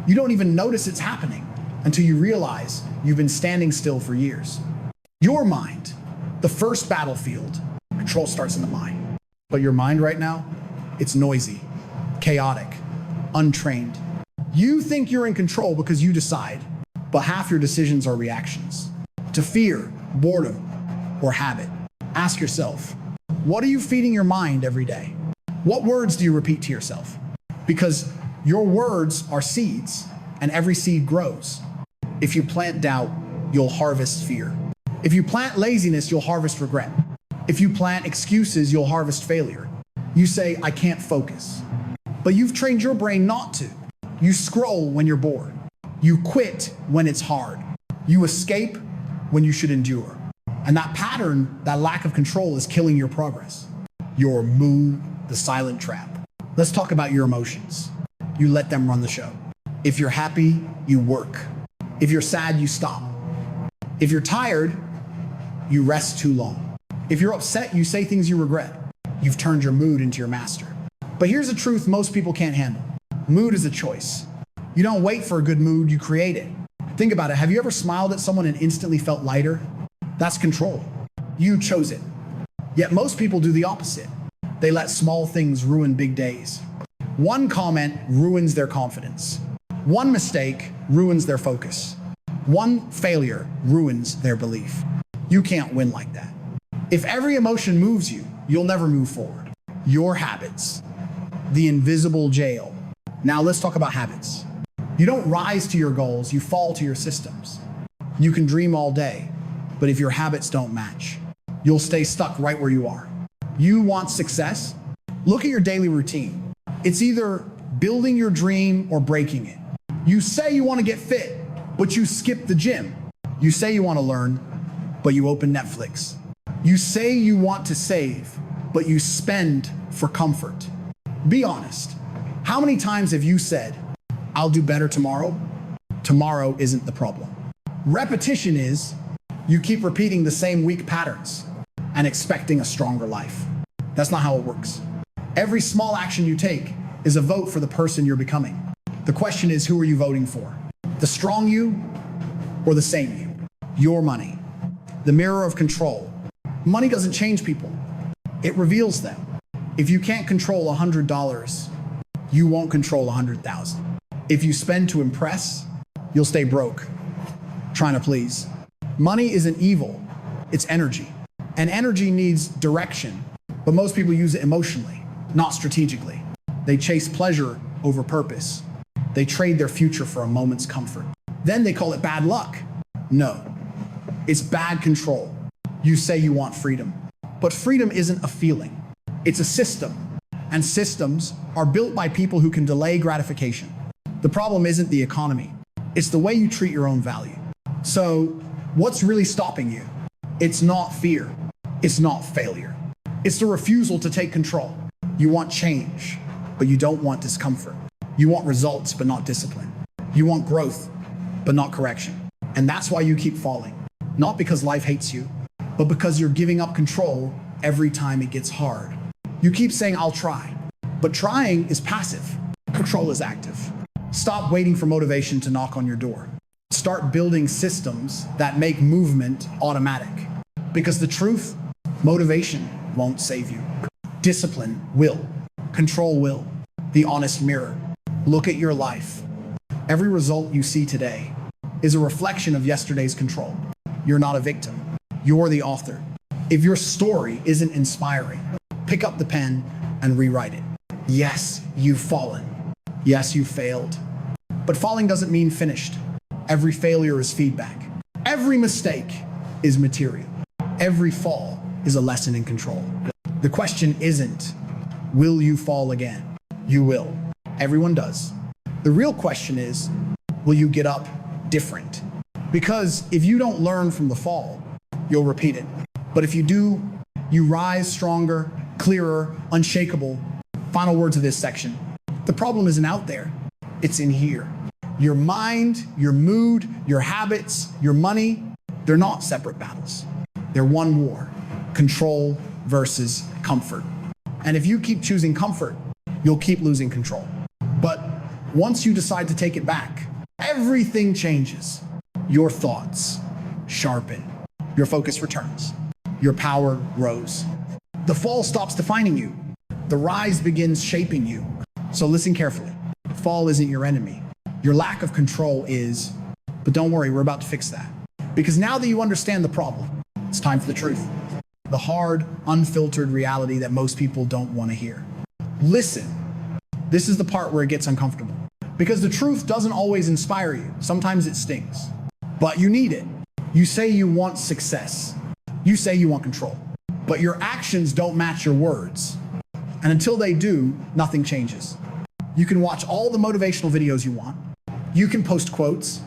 You don't even notice it's happening until you realize you've been standing still for years. Your mind, the first battlefield, control starts in the mind. But your mind right now, it's noisy, chaotic, untrained. You think you're in control because you decide, but half your decisions are reactions to fear, boredom, or habit. Ask yourself, what are you feeding your mind every day? What words do you repeat to yourself? Because your words are seeds, and every seed grows. If you plant doubt, you'll harvest fear. If you plant laziness, you'll harvest regret. If you plant excuses, you'll harvest failure. You say, I can't focus. But you've trained your brain not to. You scroll when you're bored. You quit when it's hard. You escape when you should endure. And that pattern, that lack of control, is killing your progress. Your mood, the silent trap. Let's talk about your emotions. You let them run the show. If you're happy, you work. If you're sad, you stop. If you're tired, you rest too long. If you're upset, you say things you regret. You've turned your mood into your master. But here's the truth most people can't handle. Mood is a choice. You don't wait for a good mood, you create it. Think about it. Have you ever smiled at someone and instantly felt lighter? That's control. You chose it. Yet most people do the opposite. They let small things ruin big days. One comment ruins their confidence. One mistake ruins their focus. One failure ruins their belief. You can't win like that. If every emotion moves you, you'll never move forward. Your habits, the invisible jail. Now let's talk about habits. You don't rise to your goals, you fall to your systems. You can dream all day, but if your habits don't match, you'll stay stuck right where you are. You want success? Look at your daily routine. It's either building your dream or breaking it. You say you want to get fit, but you skip the gym. You say you want to learn, but you open Netflix. You say you want to save, but you spend for comfort. Be honest. How many times have you said, I'll do better tomorrow? Tomorrow isn't the problem. Repetition is, you keep repeating the same weak patterns and expecting a stronger life. That's not how it works. Every small action you take is a vote for the person you're becoming. The question is, who are you voting for? The strong you or the same you? Your money, the mirror of control. Money doesn't change people. It reveals them. If you can't control $100, you won't control 100,000. If you spend to impress, you'll stay broke, trying to please. Money isn't evil, it's energy. And energy needs direction, but most people use it emotionally, not strategically. They chase pleasure over purpose. They trade their future for a moment's comfort. Then they call it bad luck. No, it's bad control. You say you want freedom, but freedom isn't a feeling. It's a system, and systems are built by people who can delay gratification. The problem isn't the economy. It's the way you treat your own value. So what's really stopping you? It's not fear. It's not failure. It's the refusal to take control. You want change, but you don't want discomfort. You want results, but not discipline. You want growth, but not correction. And that's why you keep falling. Not because life hates you, but because you're giving up control every time it gets hard. You keep saying, I'll try. But trying is passive. Control is active. Stop waiting for motivation to knock on your door. Start building systems that make movement automatic. Because the truth, motivation won't save you. Discipline will. Control will. The honest mirror. Look at your life. Every result you see today is a reflection of yesterday's control. You're not a victim. You're the author. If your story isn't inspiring, pick up the pen and rewrite it. Yes, you've fallen. Yes, you failed. But falling doesn't mean finished. Every failure is feedback. Every mistake is material. Every fall is a lesson in control. The question isn't, will you fall again? You will. Everyone does. The real question is, will you get up different? Because if you don't learn from the fall, you'll repeat it. But if you do, you rise stronger, clearer, unshakable. Final words of this section. The problem isn't out there. It's in here. Your mind, your mood, your habits, your money, they're not separate battles. They're one war. Control versus comfort. And if you keep choosing comfort, you'll keep losing control. But once you decide to take it back, everything changes. your thoughts sharpen, your focus returns, your power grows. The fall stops defining you. The rise begins shaping you. So listen carefully. Fall isn't your enemy. Your lack of control is, but don't worry, we're about to fix that. Because now that you understand the problem, it's time for the truth. The hard, unfiltered reality that most people don't want to hear. Listen. This is the part where it gets uncomfortable. Because the truth doesn't always inspire you. Sometimes it stings. But you need it. You say you want success. You say you want control. But your actions don't match your words. And until they do, nothing changes. You can watch all the motivational videos you want. You can post quotes.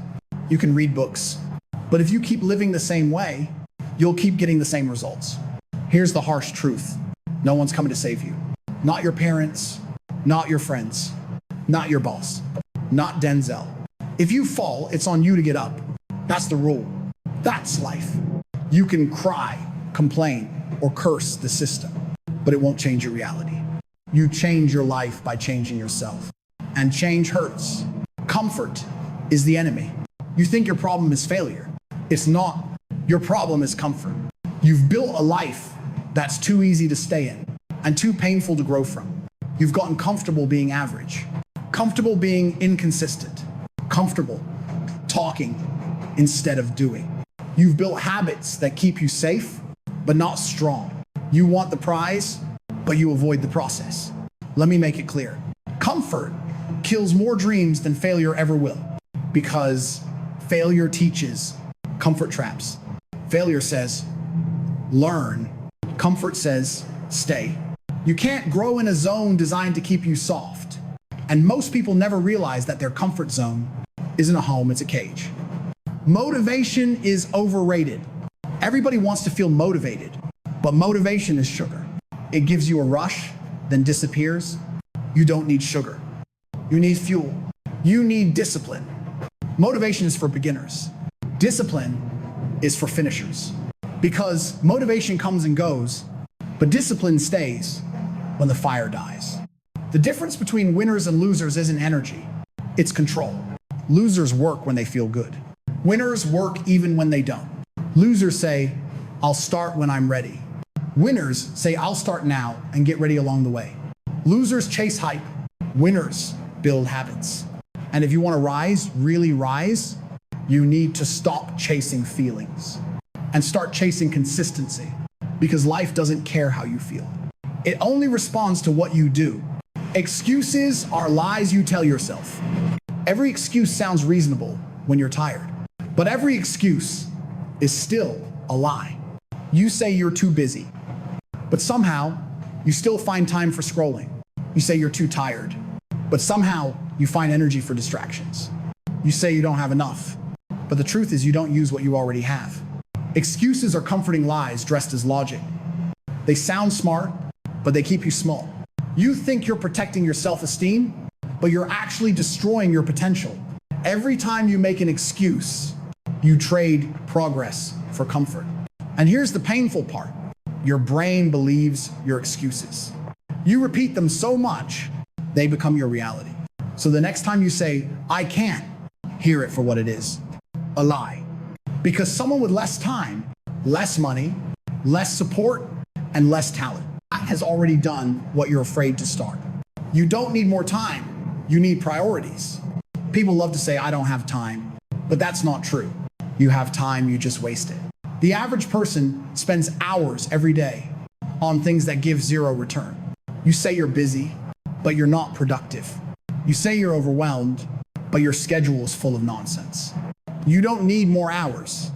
You can read books. But if you keep living the same way, you'll keep getting the same results. Here's the harsh truth. No one's coming to save you. Not your parents, not your friends, not your boss, not Denzel. If you fall, it's on you to get up. That's the rule. That's life. You can cry, complain, or curse the system, but it won't change your reality. You change your life by changing yourself. And change hurts. Comfort is the enemy. You think your problem is failure. It's not. Your problem is comfort. You've built a life that's too easy to stay in and too painful to grow from. You've gotten comfortable being average, comfortable being inconsistent, comfortable talking instead of doing. You've built habits that keep you safe, but not strong. You want the prize, but you avoid the process. Let me make it clear. Comfort kills more dreams than failure ever will, because failure teaches comfort traps. Failure says, learn. Comfort says, stay. You can't grow in a zone designed to keep you soft. And most people never realize that their comfort zone isn't a home, it's a cage. Motivation is overrated. Everybody wants to feel motivated, but motivation is sugar. It gives you a rush, then disappears. You don't need sugar. You need fuel. You need discipline. Motivation is for beginners. Discipline is for finishers. Because motivation comes and goes, but discipline stays when the fire dies. The difference between winners and losers isn't energy, it's control. Losers work when they feel good. Winners work even when they don't. Losers say, I'll start when I'm ready. Winners say, I'll start now and get ready along the way. Losers chase hype. Winners build habits. And if you want to rise, really rise, you need to stop chasing feelings and start chasing consistency, because life doesn't care how you feel. It only responds to what you do. Excuses are lies you tell yourself. Every excuse sounds reasonable when you're tired, but every excuse is still a lie. You say you're too busy, but somehow you still find time for scrolling. You say you're too tired, but somehow you find energy for distractions. You say you don't have enough, but the truth is you don't use what you already have. Excuses are comforting lies dressed as logic. They sound smart, but they keep you small. You think you're protecting your self-esteem, but you're actually destroying your potential. Every time you make an excuse, you trade progress for comfort. And here's the painful part. Your brain believes your excuses. You repeat them so much, they become your reality. So the next time you say, I can't, hear it for what it is, a lie. Because someone with less time, less money, less support, and less talent has already done what you're afraid to start. You don't need more time, you need priorities. People love to say, I don't have time, but that's not true. You have time, you just waste it. The average person spends hours every day on things that give zero return. You say you're busy, but you're not productive. You say you're overwhelmed, but your schedule is full of nonsense. You don't need more hours.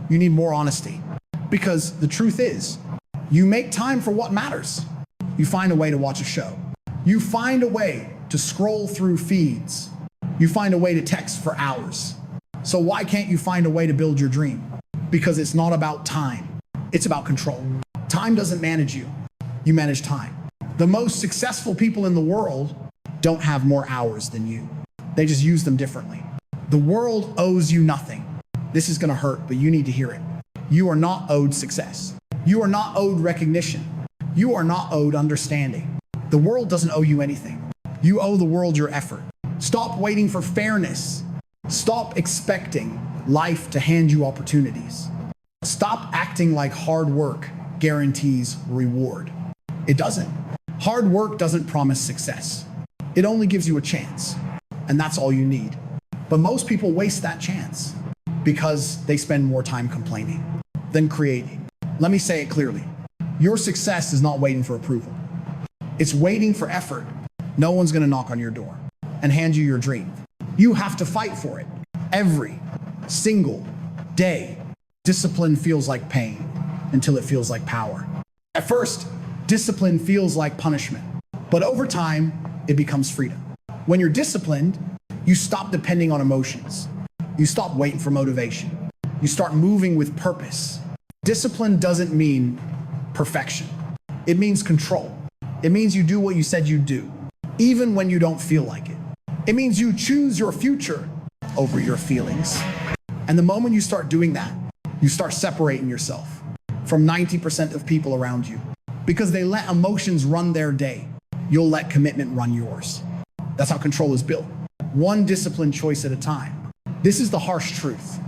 You need more honesty. Because the truth is, you make time for what matters. You find a way to watch a show. You find a way to scroll through feeds. You find a way to text for hours. So why can't you find a way to build your dream? Because it's not about time. It's about control. Time doesn't manage you. You manage time. The most successful people in the world don't have more hours than you. They just use them differently. The world owes you nothing. This is going to hurt, but you need to hear it. You are not owed success. You are not owed recognition. You are not owed understanding. The world doesn't owe you anything. You owe the world your effort. Stop waiting for fairness. Stop expecting life to hand you opportunities. Stop acting like hard work guarantees reward. It doesn't. Hard work doesn't promise success. It only gives you a chance, and that's all you need. But most people waste that chance because they spend more time complaining than creating. Let me say it clearly. Your success is not waiting for approval. It's waiting for effort. No one's gonna knock on your door and hand you your dream. You have to fight for it every single day. Discipline feels like pain until it feels like power. At first, discipline feels like punishment, but over time, it becomes freedom. When you're disciplined, you stop depending on emotions. You stop waiting for motivation. You start moving with purpose. Discipline doesn't mean perfection. It means control. It means you do what you said you'd do, even when you don't feel like it. It means you choose your future over your feelings. And the moment you start doing that, you start separating yourself from 90% of people around you. Because they let emotions run their day, you'll let commitment run yours. That's how control is built. One disciplined choice at a time. This is the harsh truth.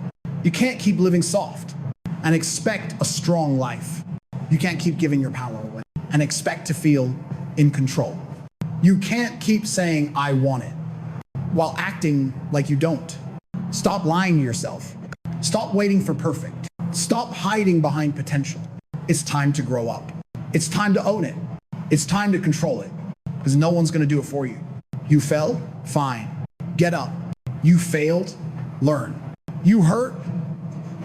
You can't keep living soft and expect a strong life. You can't keep giving your power away and expect to feel in control. You can't keep saying, I want it, while acting like you don't. Stop lying to yourself. Stop waiting for perfect. Stop hiding behind potential. It's time to grow up. It's time to own it. It's time to control it, because no one's gonna do it for you. You fell? Fine. Get up. You failed? Learn. You hurt?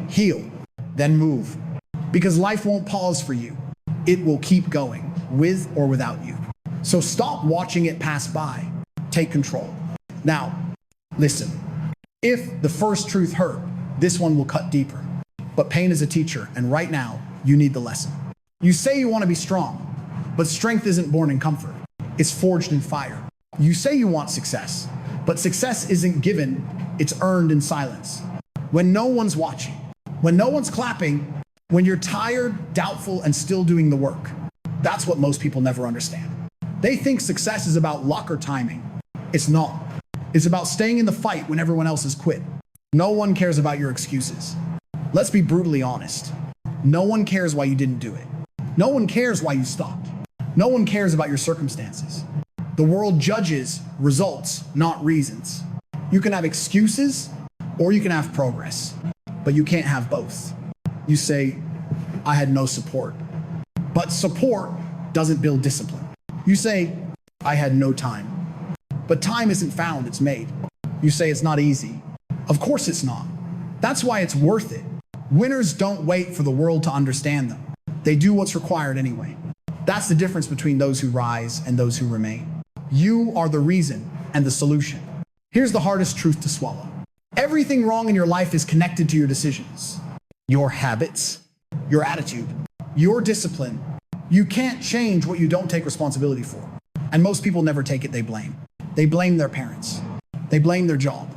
Heal. Then move. Because life won't pause for you. It will keep going, with or without you. So stop watching it pass by. Take control. Now, listen. If the first truth hurt, this one will cut deeper. But pain is a teacher, and right now, you need the lesson. You say you want to be strong, but strength isn't born in comfort. It's forged in fire. You say you want success, but success isn't given, it's earned in silence. When no one's watching, when no one's clapping, when you're tired, doubtful, and still doing the work. That's what most people never understand. They think success is about luck or timing. It's not. It's about staying in the fight when everyone else has quit. No one cares about your excuses. Let's be brutally honest. No one cares why you didn't do it. No one cares why you stopped. No one cares about your circumstances. The world judges results, not reasons. You can have excuses or you can have progress, but you can't have both. You say, I had no support. But support doesn't build discipline. You say, I had no time. But time isn't found, it's made. You say it's not easy. Of course it's not. That's why it's worth it. Winners don't wait for the world to understand them. They do what's required anyway. That's the difference between those who rise and those who remain. You are the reason and the solution. Here's the hardest truth to swallow. Everything wrong in your life is connected to your decisions, your habits, your attitude, your discipline. You can't change what you don't take responsibility for. And most people never take it, they blame. They blame their parents. They blame their job.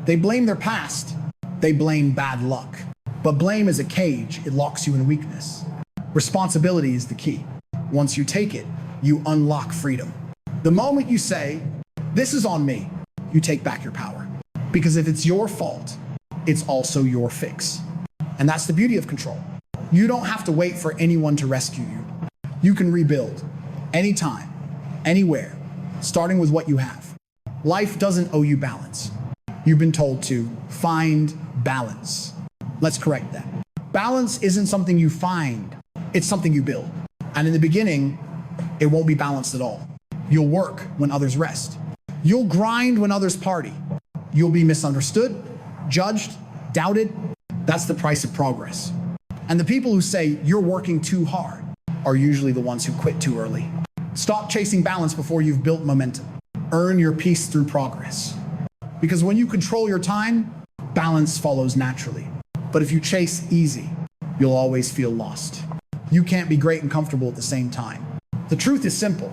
They blame their past. They blame bad luck. But blame is a cage. It locks you in weakness. Responsibility is the key. Once you take it, you unlock freedom. The moment you say, this is on me, you take back your power. Because if it's your fault, it's also your fix. And that's the beauty of control. You don't have to wait for anyone to rescue you. You can rebuild anytime, anywhere, starting with what you have. Life doesn't owe you balance. You've been told to find balance. Let's correct that. Balance isn't something you find, it's something you build. And in the beginning, it won't be balanced at all. You'll work when others rest. You'll grind when others party. You'll be misunderstood, judged, doubted. That's the price of progress. And the people who say you're working too hard are usually the ones who quit too early. Stop chasing balance before you've built momentum. Earn your peace through progress. Because when you control your time, balance follows naturally. But if you chase easy, you'll always feel lost. You can't be great and comfortable at the same time. The truth is simple.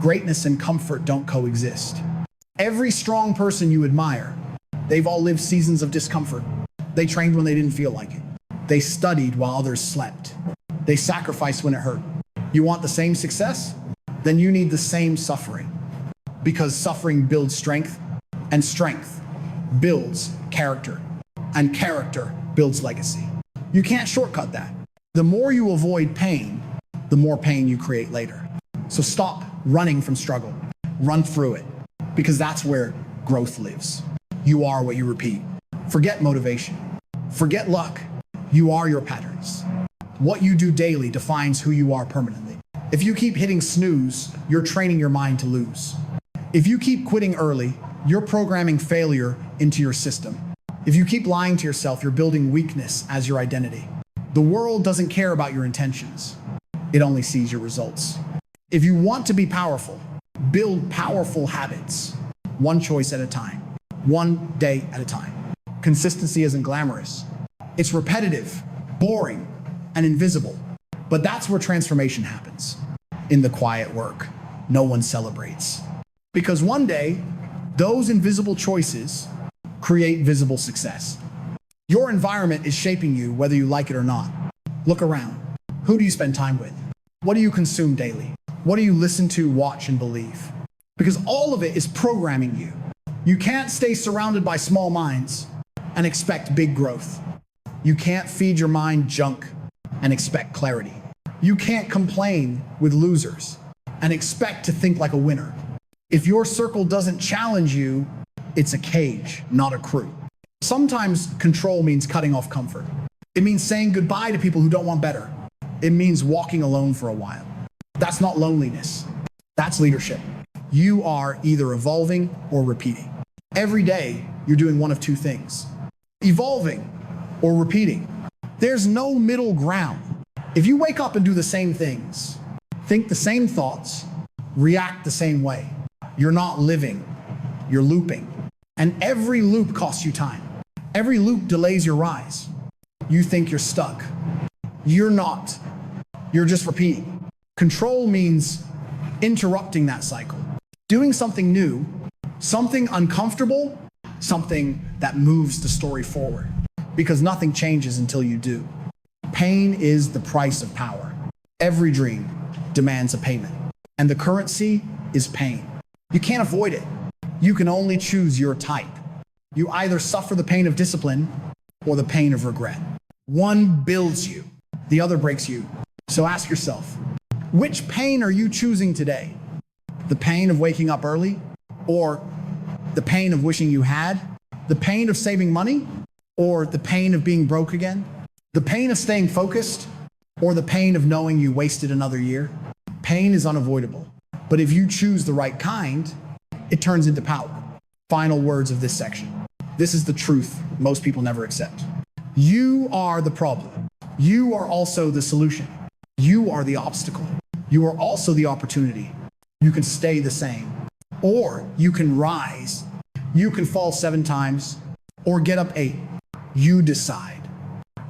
Greatness and comfort don't coexist. Every strong person you admire, they've all lived seasons of discomfort. They trained when they didn't feel like it. They studied while others slept. They sacrificed when it hurt. You want the same success? Then you need the same suffering. Because suffering builds strength, and strength builds character. and character builds legacy. You can't shortcut that. The more you avoid pain, the more pain you create later. So stop running from struggle. Run through it, because that's where growth lives. You are what you repeat. Forget motivation. Forget luck. You are your patterns. What you do daily defines who you are permanently. If you keep hitting snooze, you're training your mind to lose. If you keep quitting early, you're programming failure into your system. If you keep lying to yourself, you're building weakness as your identity. The world doesn't care about your intentions. It only sees your results. If you want to be powerful, build powerful habits, one choice at a time, one day at a time. Consistency isn't glamorous. It's repetitive, boring, and invisible. But that's where transformation happens. In the quiet work, no one celebrates. Because one day, those invisible choices create visible success. Your environment is shaping you whether you like it or not. Look around. Who do you spend time with? What do you consume daily? What do you listen to, watch, and believe? Because all of it is programming you. You can't stay surrounded by small minds and expect big growth. You can't feed your mind junk and expect clarity. You can't complain with losers and expect to think like a winner. If your circle doesn't challenge you, it's a cage, not a crew. Sometimes control means cutting off comfort. It means saying goodbye to people who don't want better. It means walking alone for a while. That's not loneliness. That's leadership. You are either evolving or repeating. Every day, you're doing one of two things: evolving or repeating. There's no middle ground. If you wake up and do the same things, think the same thoughts, react the same way, you're not living, you're looping. And every loop costs you time. Every loop delays your rise. You think you're stuck. You're not. You're just repeating. Control means interrupting that cycle. Doing something new, something uncomfortable, something that moves the story forward. Because nothing changes until you do. Pain is the price of power. Every dream demands a payment. And the currency is pain. You can't avoid it. You can only choose your type. You either suffer the pain of discipline or the pain of regret. One builds you, the other breaks you. So ask yourself, which pain are you choosing today? The pain of waking up early? Or the pain of wishing you had? The pain of saving money? Or the pain of being broke again? The pain of staying focused? Or the pain of knowing you wasted another year? Pain is unavoidable. But if you choose the right kind, it turns into power. Final words of this section. This is the truth most people never accept. You are the problem. You are also the solution. You are the obstacle. You are also the opportunity. You can stay the same, or you can rise. You can fall 7 times, or get up 8. You decide.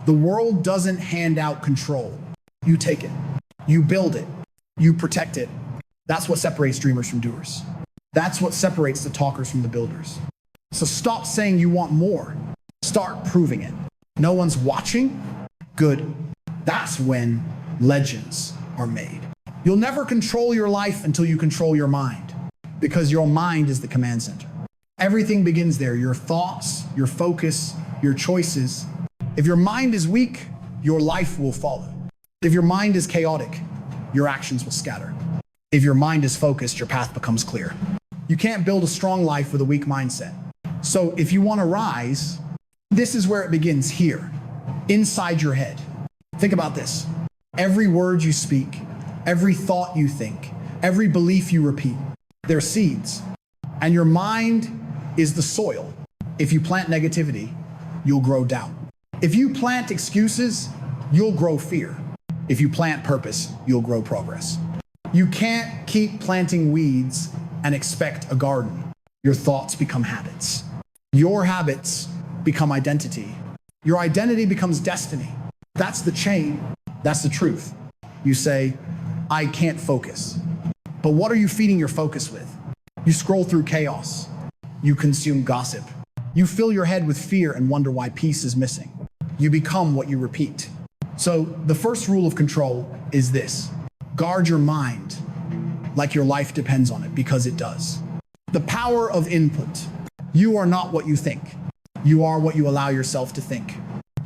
The world doesn't hand out control. You take it. You build it. You protect it. That's what separates dreamers from doers. That's what separates the talkers from the builders. So stop saying you want more. Start proving it. No one's watching? Good. That's when legends are made. You'll never control your life until you control your mind, because your mind is the command center. Everything begins there. Your thoughts, your focus, your choices. If your mind is weak, your life will follow. If your mind is chaotic, your actions will scatter. If your mind is focused, your path becomes clear. You can't build a strong life with a weak mindset. So if you want to rise, this is where it begins, here, inside your head. Think about this. Every word you speak, every thought you think, every belief you repeat, they're seeds. And your mind is the soil. If you plant negativity, you'll grow doubt. If you plant excuses, you'll grow fear. If you plant purpose, you'll grow progress. You can't keep planting weeds and expect a garden. Your thoughts become habits. Your habits become identity. Your identity becomes destiny. That's the chain. That's the truth. You say, I can't focus. But what are you feeding your focus with? You scroll through chaos. You consume gossip. You fill your head with fear and wonder why peace is missing. You become what you repeat. So the first rule of control is this: guard your mind like your life depends on it, because it does. The power of input. You are not what you think. You are what you allow yourself to think.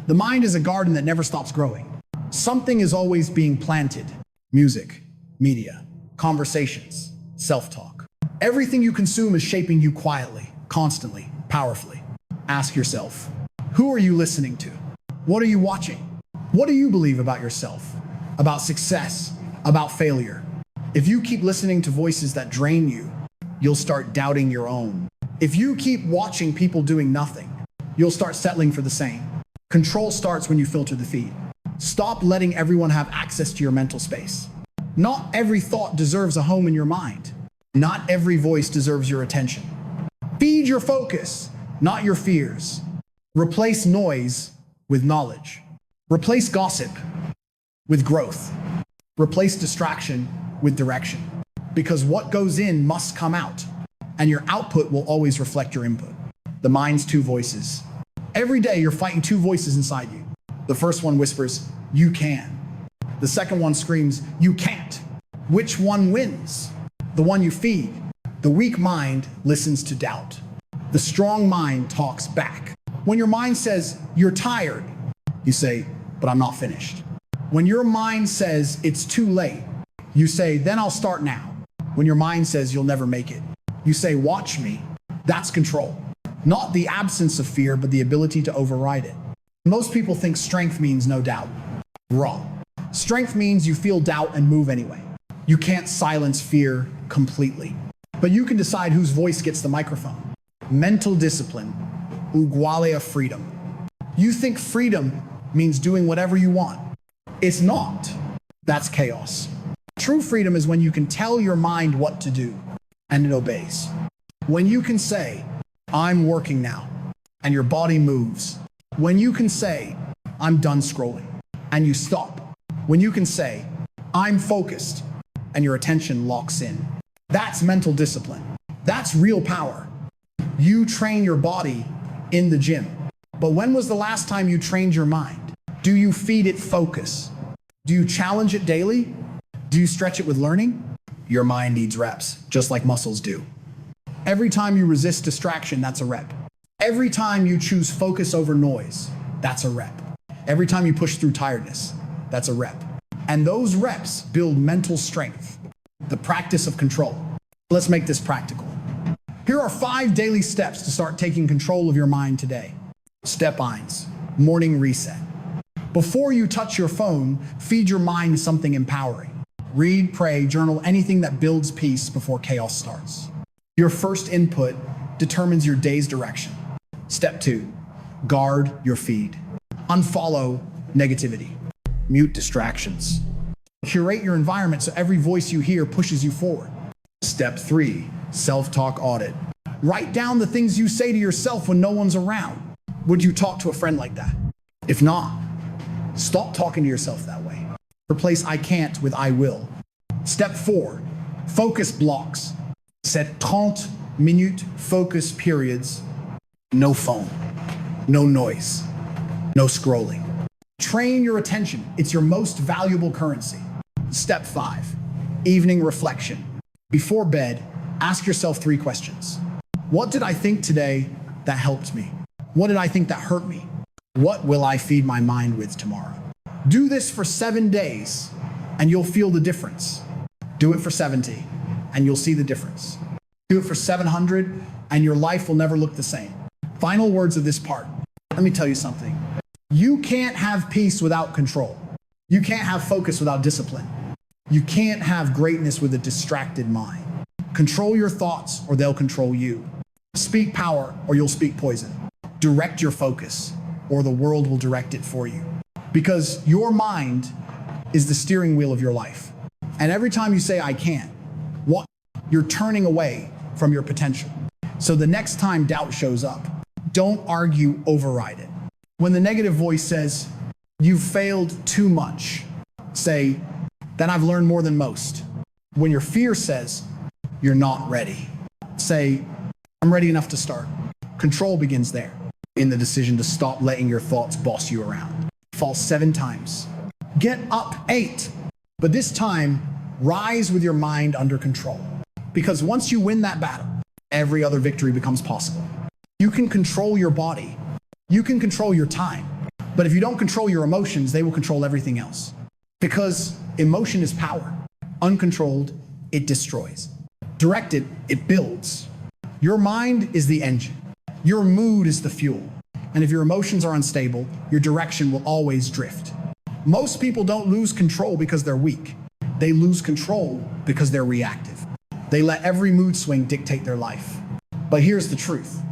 The mind is a garden that never stops growing. Something is always being planted. Music, media, conversations, self-talk. Everything you consume is shaping you quietly, constantly, powerfully. Ask yourself, who are you listening to? What are you watching? What do you believe about yourself? About success? About failure? If you keep listening to voices that drain you, you'll start doubting your own. If you keep watching people doing nothing, you'll start settling for the same. Control starts when you filter the feed. Stop letting everyone have access to your mental space. Not every thought deserves a home in your mind. Not every voice deserves your attention. Feed your focus, not your fears. Replace noise with knowledge. Replace gossip with growth. Replace distraction with direction. Because what goes in must come out, and your output will always reflect your input. The mind's two voices. Every day you're fighting two voices inside you. The first one whispers, you can. The second one screams, you can't. Which one wins? The one you feed. The weak mind listens to doubt. The strong mind talks back. When your mind says, you're tired, you say, but I'm not finished. When your mind says, it's too late, you say, then I'll start now. When your mind says, you'll never make it, you say, watch me. That's control. Not the absence of fear, but the ability to override it. Most people think strength means no doubt. Wrong. Strength means you feel doubt and move anyway. You can't silence fear completely, but you can decide whose voice gets the microphone. Mental discipline, uguale a freedom. You think freedom means doing whatever you want. It's not. That's chaos. True freedom is when you can tell your mind what to do and it obeys. When you can say, I'm working now, and your body moves. When you can say, I'm done scrolling, and you stop. When you can say, I'm focused, and your attention locks in. That's mental discipline. That's real power. You train your body in the gym. But when was the last time you trained your mind? Do you feed it focus? Do you challenge it daily? Do you stretch it with learning? Your mind needs reps, just like muscles do. Every time you resist distraction, that's a rep. Every time you choose focus over noise, that's a rep. Every time you push through tiredness, that's a rep. And those reps build mental strength, the practice of control. Let's make this practical. Here are 5 daily steps to start taking control of your mind today. Step 1, morning reset. Before you touch your phone, feed your mind something empowering. Read, pray, journal, anything that builds peace before chaos starts. Your first input determines your day's direction. Step 2, guard your feed. Unfollow negativity. Mute distractions. Curate your environment so every voice you hear pushes you forward. Step 3, self-talk audit. Write down the things you say to yourself when no one's around. Would you talk to a friend like that? If not, stop talking to yourself that way. Replace I can't with I will. Step 4, focus blocks. Set 30 minute focus periods. No phone, no noise, no scrolling. Train your attention. It's your most valuable currency. Step 5, evening reflection. Before bed, ask yourself 3 questions. What did I think today that helped me? What did I think that hurt me? What will I feed my mind with tomorrow? Do this for 7 days and you'll feel the difference. Do it for 70 and you'll see the difference. Do it for 700 and your life will never look the same. Final words of this part. Let me tell you something. You can't have peace without control. You can't have focus without discipline. You can't have greatness with a distracted mind. Control your thoughts or they'll control you. Speak power or you'll speak poison. Direct your focus or the world will direct it for you. Because your mind is the steering wheel of your life. And every time you say, I can't, what? You're turning away from your potential. So the next time doubt shows up, don't argue, override it. When the negative voice says, you've failed too much, say, then I've learned more than most. When your fear says, you're not ready, say, I'm ready enough to start. Control begins there, in the decision to stop letting your thoughts boss you around. Fall 7 times. Get up 8. But this time, rise with your mind under control. Because once you win that battle, every other victory becomes possible. You can control your body, You can control your time, but if you don't control your emotions, they will control everything else. Because emotion is power. Uncontrolled, it destroys. Directed, it builds. Your mind is the engine. Your mood is the fuel. And if your emotions are unstable, your direction will always drift. Most people don't lose control because they're weak. They lose control because they're reactive. They let every mood swing dictate their life. But here's the truth.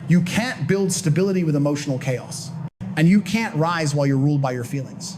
You can't build stability with emotional chaos. And you can't rise while you're ruled by your feelings.